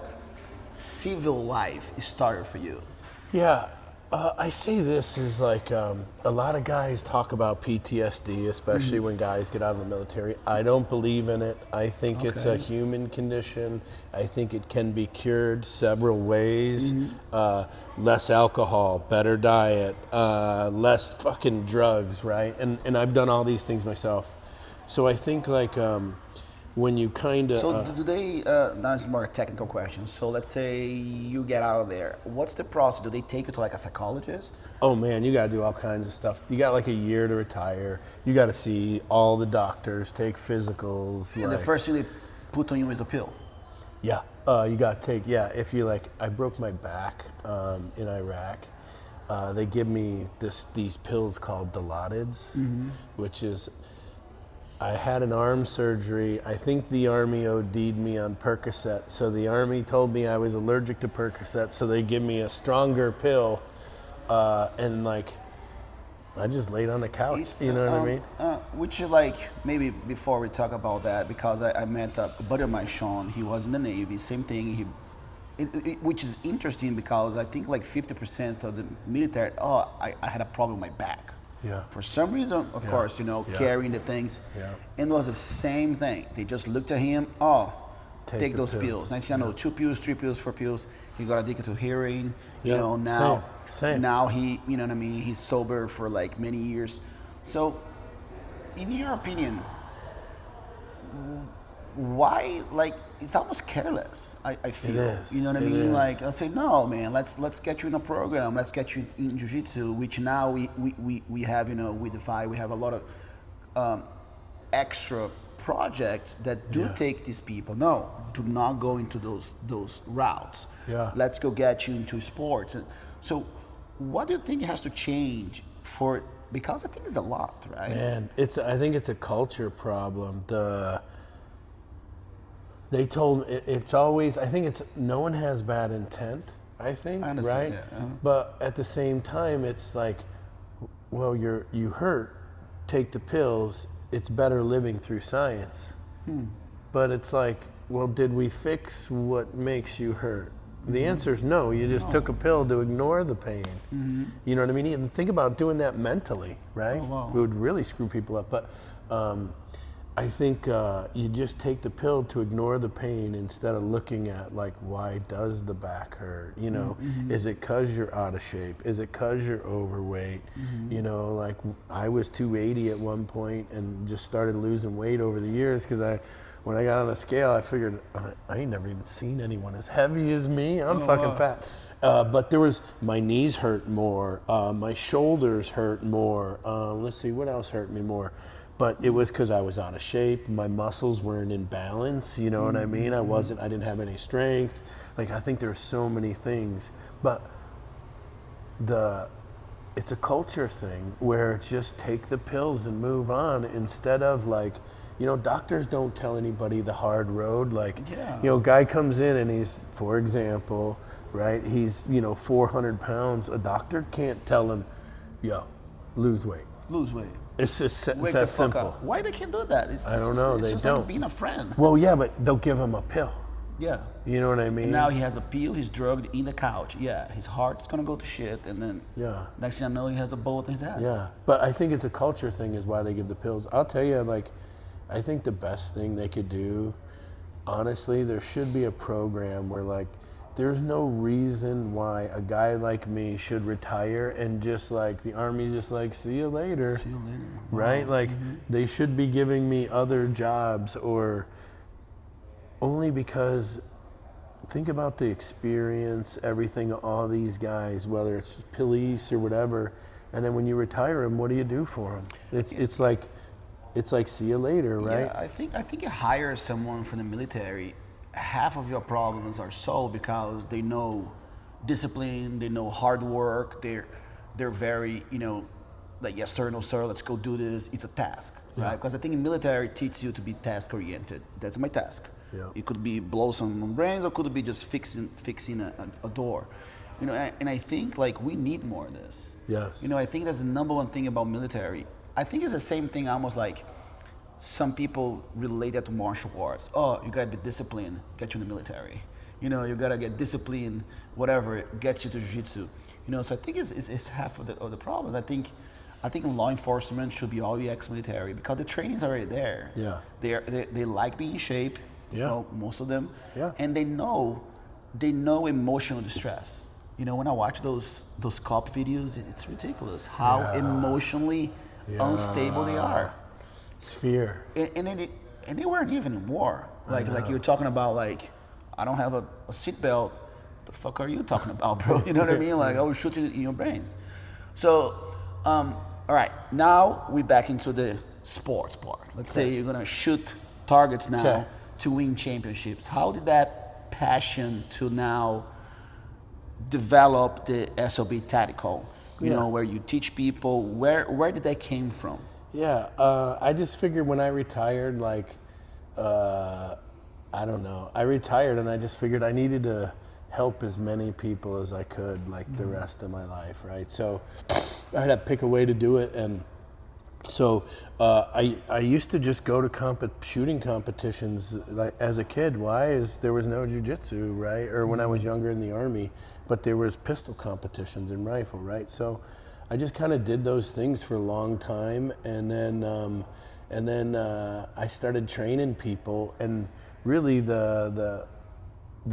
civil life start for you? I say this is like a lot of guys talk about PTSD, especially when guys get out of the military. I don't believe in it. I think it's a human condition. I think it can be cured several ways. Less alcohol, better diet, less fucking drugs, right? And I've done all these things myself. So I think like when you kind of... So do they, now it's more a technical question. So let's say you get out of there. What's the process? Do they take you to like a psychologist? Oh man, you gotta do all kinds of stuff. You got like a year to retire. You gotta see all the doctors, take physicals. And the first thing they put on you is a pill. You gotta take, if you like, I broke my back in Iraq. They give me these pills called Dilaudids, which is, I had an arm surgery. I think the Army OD'd me on Percocet. So the Army told me I was allergic to Percocet, so they give me a stronger pill. And like, I just laid on the couch, you know what I mean? Which is like, maybe before we talk about that, because I met a buddy of mine, Sean, he was in the Navy, same thing. Which is interesting because I think like 50% of the military, I had a problem with my back. For some reason, of course, you know, carrying the things. And it was the same thing. They just looked at him, take those pills. Next thing I know, 2 pills, 3 pills, 4 pills. He got addicted to heroin. You know, now, now he, you know what I mean, he's sober for like many years. So, in your opinion, why, like, it's almost careless, I feel. It is. You know what I mean? Like, I'll say, no, man, let's get you in a program, let's get you in Jiu-Jitsu, which now we have, you know, we have a lot of extra projects that do take these people. No, do not go into those routes. Let's go get you into sports. And so what do you think has to change for, because I think it's a lot, right? Man, I think it's a culture problem. They told me it's always, I think it's, no one has bad intent, I think, right? But at the same time, it's like, well, you hurt, take the pills, it's better living through science. But it's like, well, did we fix what makes you hurt? The answer is no, you just took a pill to ignore the pain. You know what I mean? And think about doing that mentally, right? It would really screw people up. But I think you just take the pill to ignore the pain instead of looking at like, why does the back hurt? You know, is it cause you're out of shape? Is it cause you're overweight? You know, like I was 280 at one point and just started losing weight over the years because when I got on a scale, I figured I ain't never even seen anyone as heavy as me. I'm fucking fat. But my knees hurt more, my shoulders hurt more. Let's see, what else hurt me more? But it was because I was out of shape. My muscles weren't in balance. You know what I mean? I didn't have any strength. Like, I think there's so many things. But it's a culture thing where it's just take the pills and move on instead of like, you know, doctors don't tell anybody the hard road. Like, you know, guy comes in and he's, for example, right, he's, you know, 400 pounds. A doctor can't tell him, yo, lose weight. Lose weight. It's just it's that simple. Up. Why they can't do that? I don't know. It's they just don't. Like being a friend. Well, yeah, but they'll give him a pill. Yeah. You know what I mean? And now he has a pill. He's drugged in the couch. Yeah. His heart's gonna go to shit, and then next thing I know, he has a bullet in his head. Yeah. But I think it's a culture thing, is why they give the pills. I'll tell you, like, I think the best thing they could do, honestly, there should be a program where like, there's no reason why a guy like me should retire and just like the Army just like, see you later. See you later. Right? Wow. Like they should be giving me other jobs, or only because think about the experience, everything, all these guys, whether it's police or whatever, and then when you retire them, what do you do for them? It's like see you later, right? Yeah, I think you hire someone from the military, half of your problems are solved because they know discipline, they know hard work, they're very, you know, like, yes sir, no sir, let's go do this. It's a task, right? Because I think in military it teaches you to be task oriented. That's my task. Yeah. It could be blow some brains, or could it be just fixing a door, you know? And I think like we need more of this. Yes. You know, I think that's the number one thing about military. I think it's the same thing almost like some people relate that to martial arts. Oh, you gotta be disciplined, get you in the military. You know, you gotta get disciplined, whatever, gets you to Jiu-Jitsu. You know, so I think it's half of the problem. I think law enforcement should be all the ex-military because the training's already there. Yeah. They like being in shape, you know, most of them. Yeah. And they know emotional distress. You know, when I watch those cop videos, it's ridiculous how emotionally unstable they are. It's fear. And they weren't even in war. Like you were talking about, like, I don't have a seatbelt. The fuck are you talking about, bro? You know what I mean? Like, I will shoot you in your brains. So, all right, now we're back into the sports part. Let's say you're gonna shoot targets now to win championships. How did that passion to now develop the SOB tactical? You know, where you teach people. Where did that came from? Yeah, I just figured when I retired, like, I don't know. I retired and I just figured I needed to help as many people as I could, like the rest of my life, right? So I had to pick a way to do it, and so I used to just go to shooting competitions like as a kid. Why? Is there was no jiu-jitsu, right? Or when I was younger in the Army, but there was pistol competitions and rifle, right? So I just kind of did those things for a long time, and then I started training people, and really the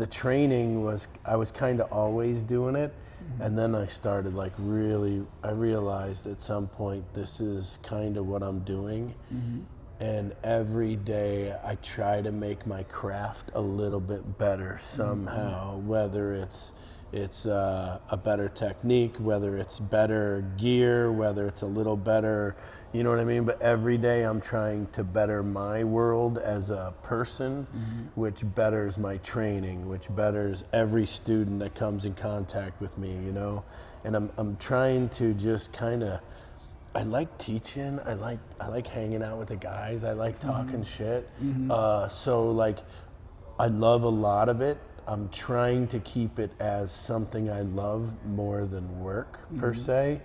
training was, I was kind of always doing it, and then I started like I realized at some point this is kind of what I'm doing, and every day I try to make my craft a little bit better somehow, whether it's a better technique, whether it's better gear, whether it's a little better, you know what I mean? But every day I'm trying to better my world as a person, which betters my training, which betters every student that comes in contact with me, you know? And I'm trying to just kind of, I like teaching, I like hanging out with the guys, I like talking shit. So like, I love a lot of it. I'm trying to keep it as something I love more than work per se,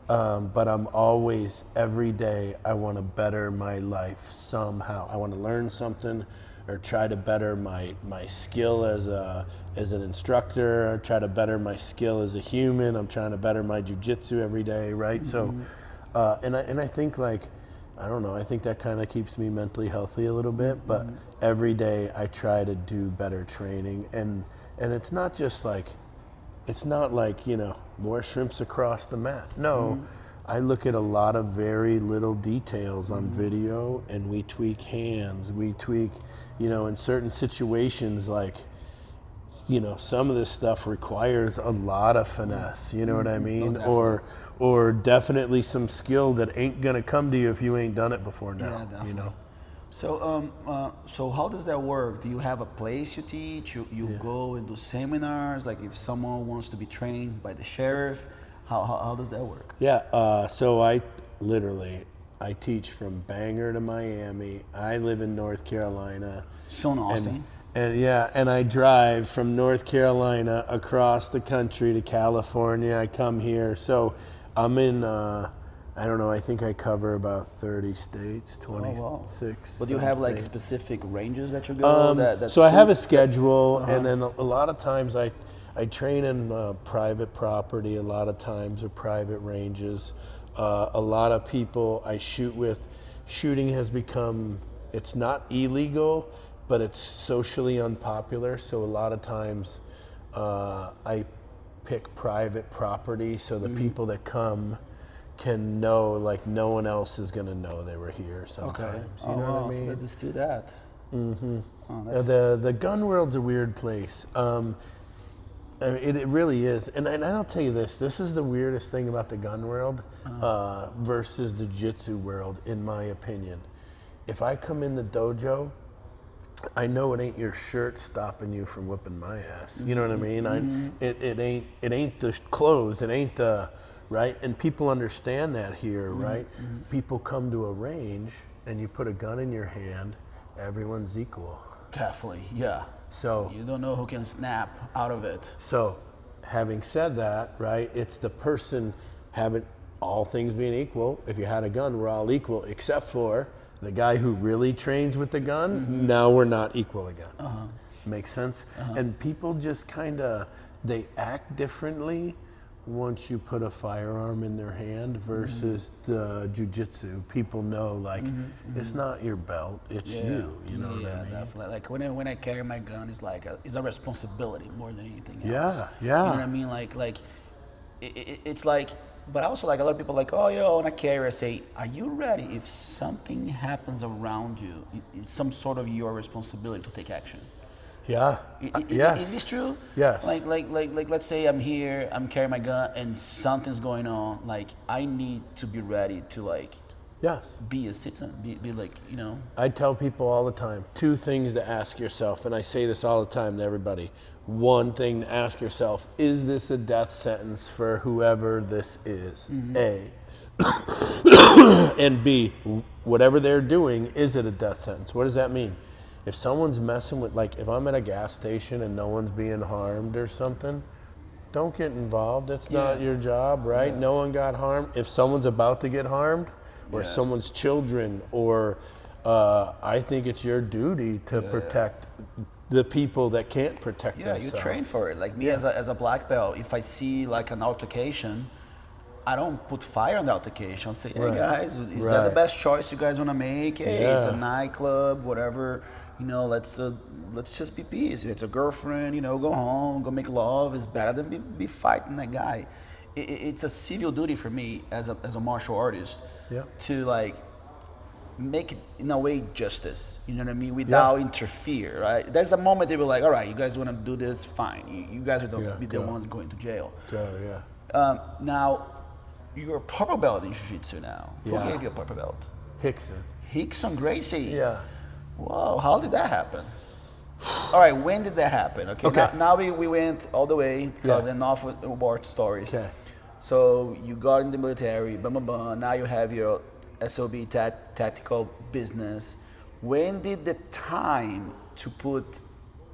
but I'm always, every day, I want to better my life somehow. I want to learn something, or try to better my skill as an instructor, or try to better my skill as a human. I'm trying to better my jiu-jitsu every day, right? So, and I think like, I don't know, I think that kind of keeps me mentally healthy a little bit, but every day I try to do better training, and it's not just like, it's not like, you know, more shrimps across the mat. No, I look at a lot of very little details on video, and we tweak hands, we tweak, you know, in certain situations, like, you know, some of this stuff requires a lot of finesse, you know what I mean? Or definitely some skill that ain't gonna come to you if you ain't done it before now, you know? So, so how does that work? Do you have a place you teach? You go and do seminars? Like if someone wants to be trained by the sheriff, how does that work? Yeah, so I teach from Bangor to Miami. I live in North Carolina. So in Austin. And I drive from North Carolina across the country to California. I come here. So I'm in, I don't know, I think I cover about 30 states, 26. But do you have like specific ranges that you go? So I have a schedule, and then a lot of times I train in private property, a lot of times, or private ranges. A lot of people I shoot with, shooting has become, it's not illegal, but it's socially unpopular. So a lot of times I pick private property so the people that come can know, like no one else is gonna know they were here sometimes. Okay. You know what I mean? So let's just do that. The gun world's a weird place. I mean, it really is. And I'll tell you this is the weirdest thing about the gun world versus the jiu-jitsu world, in my opinion. If I come in the dojo, I know it ain't your shirt stopping you from whipping my ass. You know what I mean? It ain't the clothes, it ain't the, right? And people understand that here, right? People come to a range and you put a gun in your hand, everyone's equal. Definitely, yeah. So you don't know who can snap out of it. So having said that, right, it's the person having, all things being equal, if you had a gun, we're all equal, except for the guy who really trains with the gun, now we're not equal again. Makes sense? And people just kind of, they act differently once you put a firearm in their hand versus the jiu-jitsu. People know, like, it's not your belt, it's you. You know what I mean? Definitely. Like when I carry my gun, it's like it's a responsibility more than anything else. Yeah. You know what I mean? Like it's like, but also like a lot of people are like, oh, yo, when I carry, I say, are you ready? If something happens around you, it's some sort of your responsibility to take action. Yeah. Yes. Is this true? Yes. Like, let's say I'm here, I'm carrying my gun, and something's going on. Like, I need to be ready to be a citizen, be like, you know. I tell people all the time, 2 things to ask yourself, and I say this all the time to everybody. 1 thing to ask yourself: is this a death sentence for whoever this is? A. And B, whatever they're doing, is it a death sentence? What does that mean? If someone's messing with, like, if I'm at a gas station and no one's being harmed or something, don't get involved. It's not your job, right? No one got harmed. If someone's about to get harmed, or someone's children, or I think it's your duty to protect the people that can't protect themselves. Yeah, you train for it. Like me as a black belt, if I see like an altercation, I don't put fire on the altercation. I'll say, hey guys, is that the best choice you guys want to make? Hey, it's a nightclub, whatever. You know, let's just be peace. It's a girlfriend, you know, go home, go make love. It's better than be fighting that guy. It's a civil duty for me as a martial artist to like make it in a way justice. You know what I mean? Without interfere, right? There's a moment they were like, all right, you guys want to do this, fine. You guys are the ones going to jail. Now, you're a purple belt in Jiu-Jitsu now. Who gave you a purple belt? Hickson Gracie. Yeah. Whoa, how did that happen? All right, when did that happen? Okay. Now we went all the way because enough with war stories. Okay. So you got in the military, now you have your SOB tactical business. When did the time to put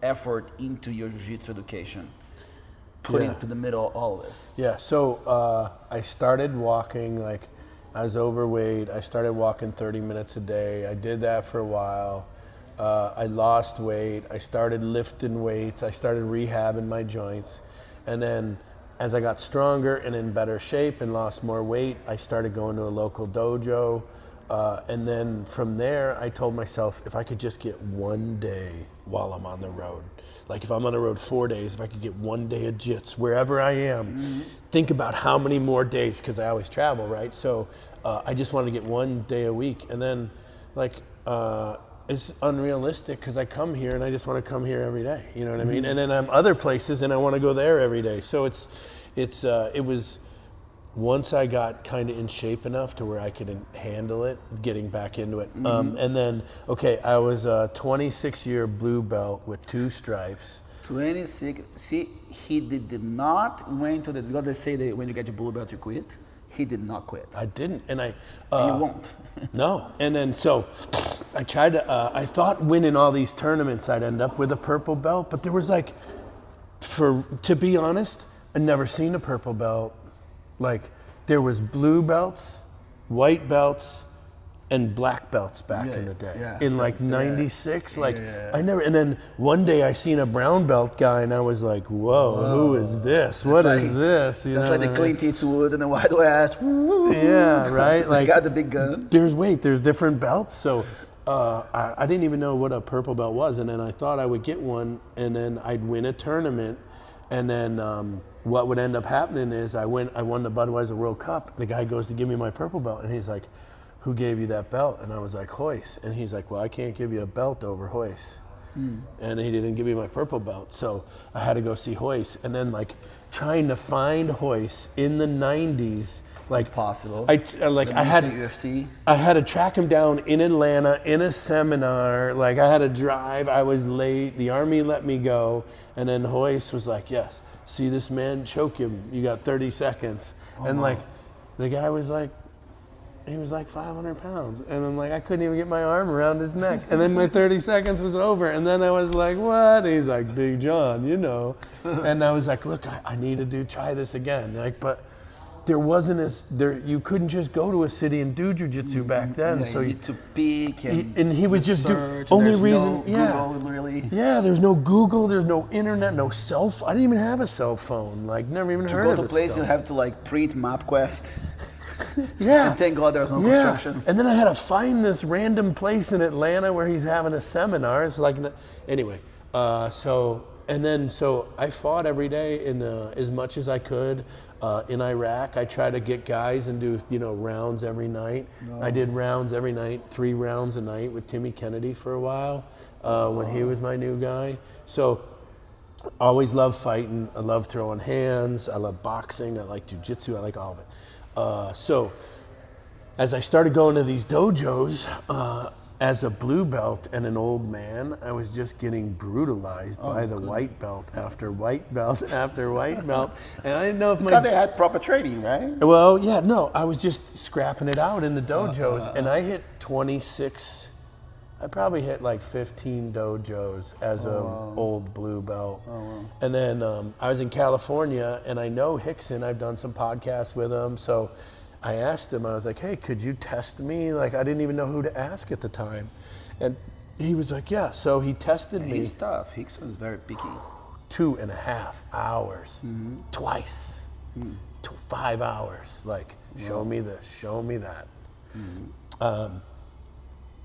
effort into your jiu-jitsu education put into the middle of all of this? Yeah, so I started walking, like I was overweight. I started walking 30 minutes a day. I did that for a while. I lost weight. I started lifting weights. I started rehabbing my joints. And then as I got stronger and in better shape and lost more weight, I started going to a local dojo. And then from there, I told myself, if I could just get one day while I'm on the road, like if I'm on the road 4 days, if I could get one day of jits wherever I am, think about how many more days, because I always travel, right? So I just wanted to get one day a week. And then like, it's unrealistic because I come here and I just want to come here every day, you know what I mean? And then I'm other places and I want to go there every day. So it was, once I got kind of in shape enough to where I could handle it, getting back into it. And then, okay, I was a 26-year blue belt with 2 stripes. 26. See, he did not went to the. God, they say that when you get your blue belt, you quit. He did not quit. I didn't, and I. You won't. No, and then so I tried to. I thought winning all these tournaments, I'd end up with a purple belt, but there was like, to be honest, I'd never seen a purple belt. Like, there was blue belts, white belts, and black belts back in the day. In like 96, like I never, and then one day I seen a brown belt guy and I was like, whoa. Who is this? What is this? You that's know like the Clint Eastwood and the Wild West. Yeah, right? Like, got the big gun. There's different belts. So I didn't even know what a purple belt was. And then I thought I would get one and then I'd win a tournament. And then what would end up happening is I won the Budweiser World Cup. The guy goes to give me my purple belt and he's like, who gave you that belt? And I was like, Hoist. And he's like, well, I can't give you a belt over Hoist. And he didn't give me my purple belt. So I had to go see Hoist. And then like trying to find Hoist in the 90s, like possible. I had UFC. I had to track him down in Atlanta in a seminar. Like I had to drive. I was late. The Army let me go. And then Hoist was like, yes, see this man, choke him. You got 30 seconds. And like the guy was like, he was like 500 pounds. And then like, I couldn't even get my arm around his neck. And then my 30 seconds was over. And then I was like, what? And he's like, Big John, you know. And I was like, look, I need to try this again. Like, but there wasn't you couldn't just go to a city and do jiu-jitsu back then. Yeah, so you need to pick and he was just search, only there's reason, no Google, really. Yeah, there's no Google, there's no internet, no cell phone. I didn't even have a cell phone. Like, never even heard of it. To go to a place, you have to like print MapQuest. Yeah. And thank God there was no construction. And then I had to find this random place in Atlanta where he's having a seminar. It's like, anyway, so I fought every day as much as I could. In Iraq, I tried to get guys and do, rounds every night. I did rounds every night, 3 rounds a night with Timmy Kennedy for a while when he was my new guy. So always loved fighting. I love throwing hands. I love boxing. I like jiu-jitsu. I like all of it. So as I started going to these dojos, as a blue belt and an old man, I was just getting brutalized by the white belt after white belt after white belt. And I didn't know if because they had proper training, right? Well, yeah, no, I was just scrapping it out in the dojos. And I hit 26, I probably hit like 15 dojos as an old blue belt. And then I was in California and I know Hickson, I've done some podcasts with him. So I asked him, I was like, hey, could you test me? Like, I didn't even know who to ask at the time. And he was like, yeah. So he tested me. He's tough. Hickson's very picky. 2.5 hours, twice, 5 hours. Like, show me this, show me that.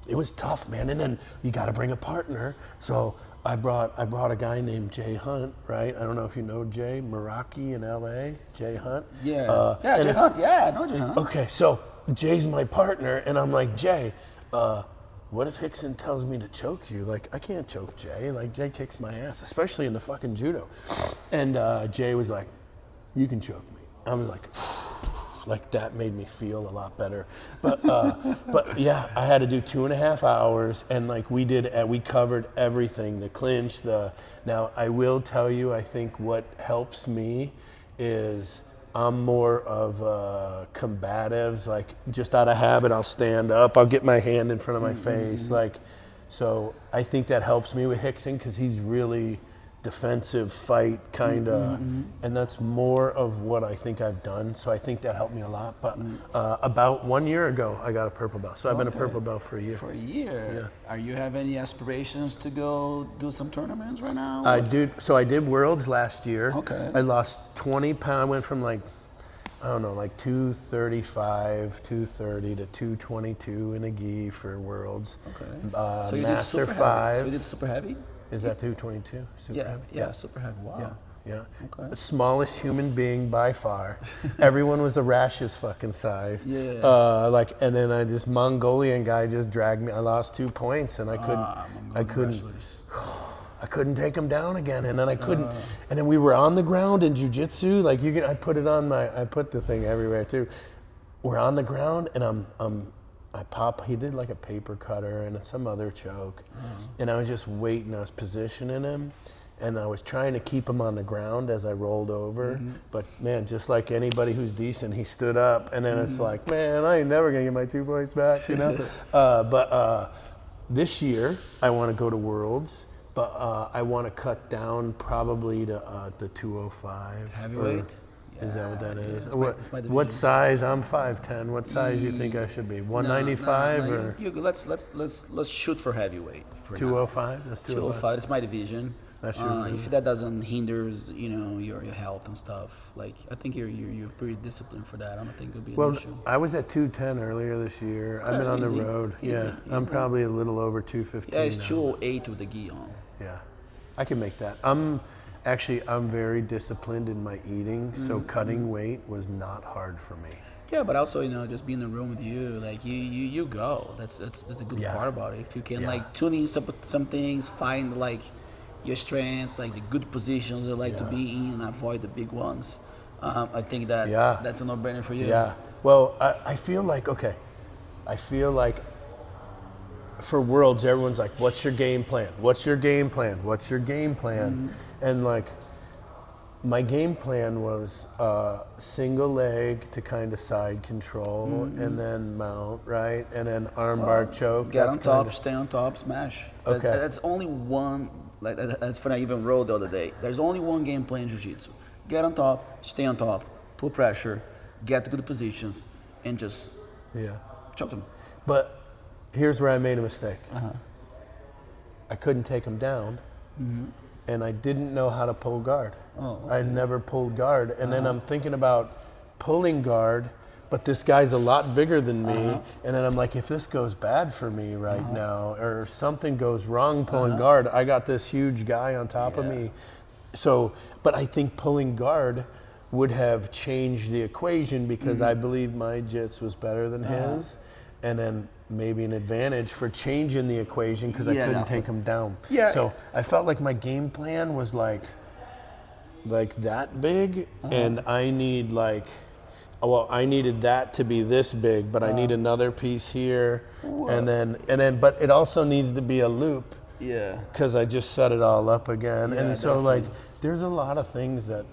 It was tough, man. And then you got to bring a partner. So I brought a guy named Jay Hunt, right? I don't know if you know Jay Meraki in LA. Jay Hunt. Yeah. Jay Hunt. Yeah, I know Jay Hunt. Okay, so Jay's my partner, and I'm like, Jay, what if Hickson tells me to choke you? Like, I can't choke Jay. Like, Jay kicks my ass, especially in the fucking judo. And Jay was like, you can choke me. I was like that made me feel a lot better. But yeah, I had to do 2.5 hours, and like we covered everything, the clinch, now I will tell you, I think what helps me is I'm more of combatives, like just out of habit, I'll stand up, I'll get my hand in front of my face, like, so I think that helps me with Hickson because he's really defensive fight kind of, and that's more of what I think I've done. So I think that helped me a lot. But about 1 year ago, I got a purple belt. So I've been a purple belt for a year. For a year. Yeah. Are you have any aspirations to go do some tournaments right now? I do. So I did Worlds last year. Okay. I lost 20 pounds. I went from like I don't know, like 235, 230 to 222 in a gi for worlds. Okay. So you Master did super 5. Heavy. So you did super heavy? Is that 222? Super heavy? Yeah, super heavy. Wow. Yeah. Okay. The smallest human being by far. Everyone was a Rash's fucking size. Yeah. And then this Mongolian guy just dragged me. I lost 2 points and I couldn't take him down again. And then I couldn't, and then we were on the ground in Jiu-Jitsu. Like I put the thing everywhere too. We're on the ground and he did like a paper cutter and some other choke. And I was just waiting, I was positioning him. And I was trying to keep him on the ground as I rolled over. But man, just like anybody who's decent, he stood up. And then it's like, man, I ain't never gonna get my 2 points back, you know? But this year, I wanna go to Worlds, but I wanna cut down probably to the 205. Heavyweight? Is that what that is? That's my What size? I'm 5'10". What size you think I should be? 195 or? Let's shoot for heavyweight. 205? That's 205. That's my division. If that doesn't hinders, your health and stuff, like I think you're pretty disciplined for that. I don't think it'll be an issue. I was at 210 earlier this year. I've been on the road. Easy. I'm probably a little over 215. Yeah, it's 208 with the gi on. Yeah, I can make that. I'm very disciplined in my eating, so cutting weight was not hard for me. Yeah, but also just be in the room with you, like you go. That's a good part about it. If you can like tune in some things, find like your strengths, like the good positions you like to be in, and avoid the big ones. I think that's a no-brainer for you. Yeah. Well, I feel like for Worlds, everyone's like, "What's your game plan? What's your game plan? What's your game plan?" And like, my game plan was single leg to kind of side control, and then mount, right, and then armbar choke. Get on top, stay on top, smash. Okay. That's only one. Like that's when I even wrote the other day. There's only one game plan in Jiu-Jitsu. Get on top, stay on top, put pressure, get to good positions, and just choke them. But here's where I made a mistake. I couldn't take him down, and I didn't know how to pull guard. I never pulled guard, and then I'm thinking about pulling guard, but this guy's a lot bigger than me, and then I'm like, if this goes bad for me right now, or something goes wrong pulling guard, I got this huge guy on top of me. So, but I think pulling guard would have changed the equation because I believe my jits was better than his, and then maybe an advantage for changing the equation because I couldn't take him down. Yeah. So I felt like my game plan was like that big, and I need I needed that to be this big, but I need another piece here, and then, but it also needs to be a loop. Yeah. Because I just set it all up again, and so definitely. There's a lot of things that,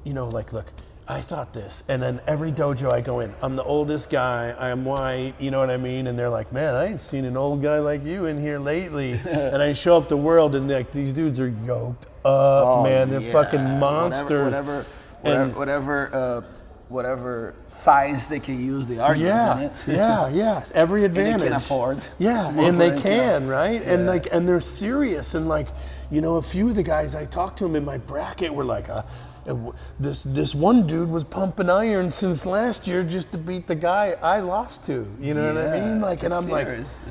look, I thought this, and then every dojo I go in, I'm the oldest guy, I'm white, you know what I mean? And they're like, man, I ain't seen an old guy like you in here lately. And I show up to World, and these dudes are yoked up, man, they're fucking monsters. Whatever size they can use, they are using it. Yeah, every advantage. And they can afford. Yeah, and they can, right? Yeah. And they're serious, and a few of the guys I talked to them in my bracket were like, this one dude was pumping iron since last year just to beat the guy I lost to. You know what I mean? And I'm serious.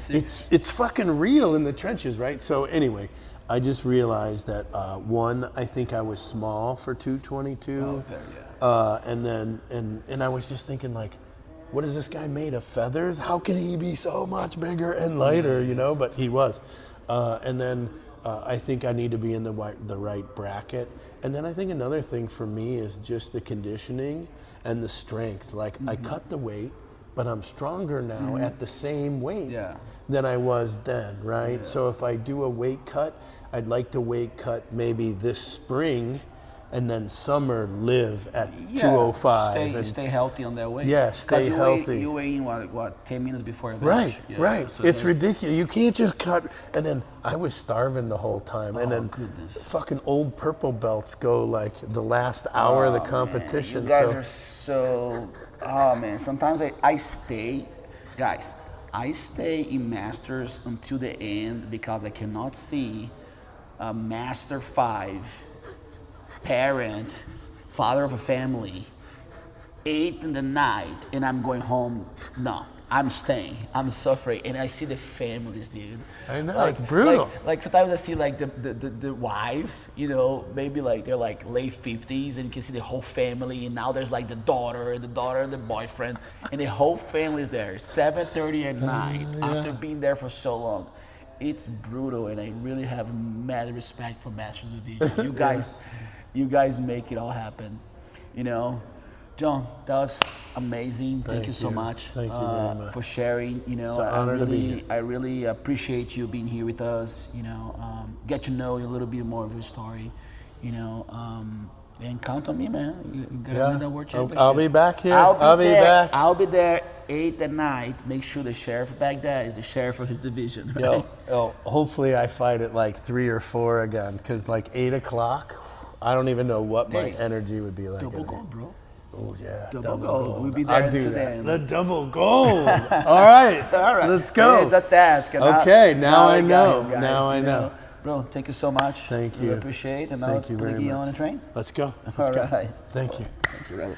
It's fucking real in the trenches, right? So anyway, I just realized that I think I was small for 222, and I was just thinking what is this guy made of, feathers? How can he be so much bigger and lighter? But he was, and then I think I need to be in the right bracket, and then I think another thing for me is just the conditioning and the strength. I cut the weight, but I'm stronger now at the same weight than I was then, right? Yeah. So if I do a weight cut, I'd like to weight cut maybe this spring, and then summer live at 205. Stay healthy on that weight. Yeah, stay healthy. You weigh in what 10 minutes before a match. Right. So it's ridiculous. You can't just cut. And then I was starving the whole time. And then fucking old purple belts go the last hour of the competition. Man. You guys are so. Oh man. Sometimes I stay in masters until the end because I cannot see a master 5 parent, father of a family, 8 in the night and I'm going home. No, I'm staying. I'm suffering, and I see the families, dude. I know, it's brutal. Like sometimes I see like the wife, you know, maybe like they're like late 50s, and you can see the whole family, and now there's like the daughter and the boyfriend, and the whole family is there 7:30 at night after being there for so long. It's brutal, and I really have mad respect for Masters of Division. You guys, you guys make it all happen, you know. John, that was amazing. Thank you so much. Thank you very much for sharing. You know, I really appreciate you being here with us. You know, get to know you a little bit more of your story. You know, and count on me, man. You got another world championship. I'll be back here. I'll be back. I'll be there 8 at night. Make sure the Sheriff of Baghdad is the sheriff of his division. Right? Hopefully I fight at like 3 or 4 again, because like 8 o'clock, I don't even know what my energy would be like. Double gold, bro. Oh yeah, double gold. We'll be there. I'll do that. The double gold. All right, let's go. So it's a task. Okay, now I know. Now I know. Bro, thank you so much. Thank you. We appreciate it. And now let's put you on the train. Let's go. All right. Thank you. Thank you, brother.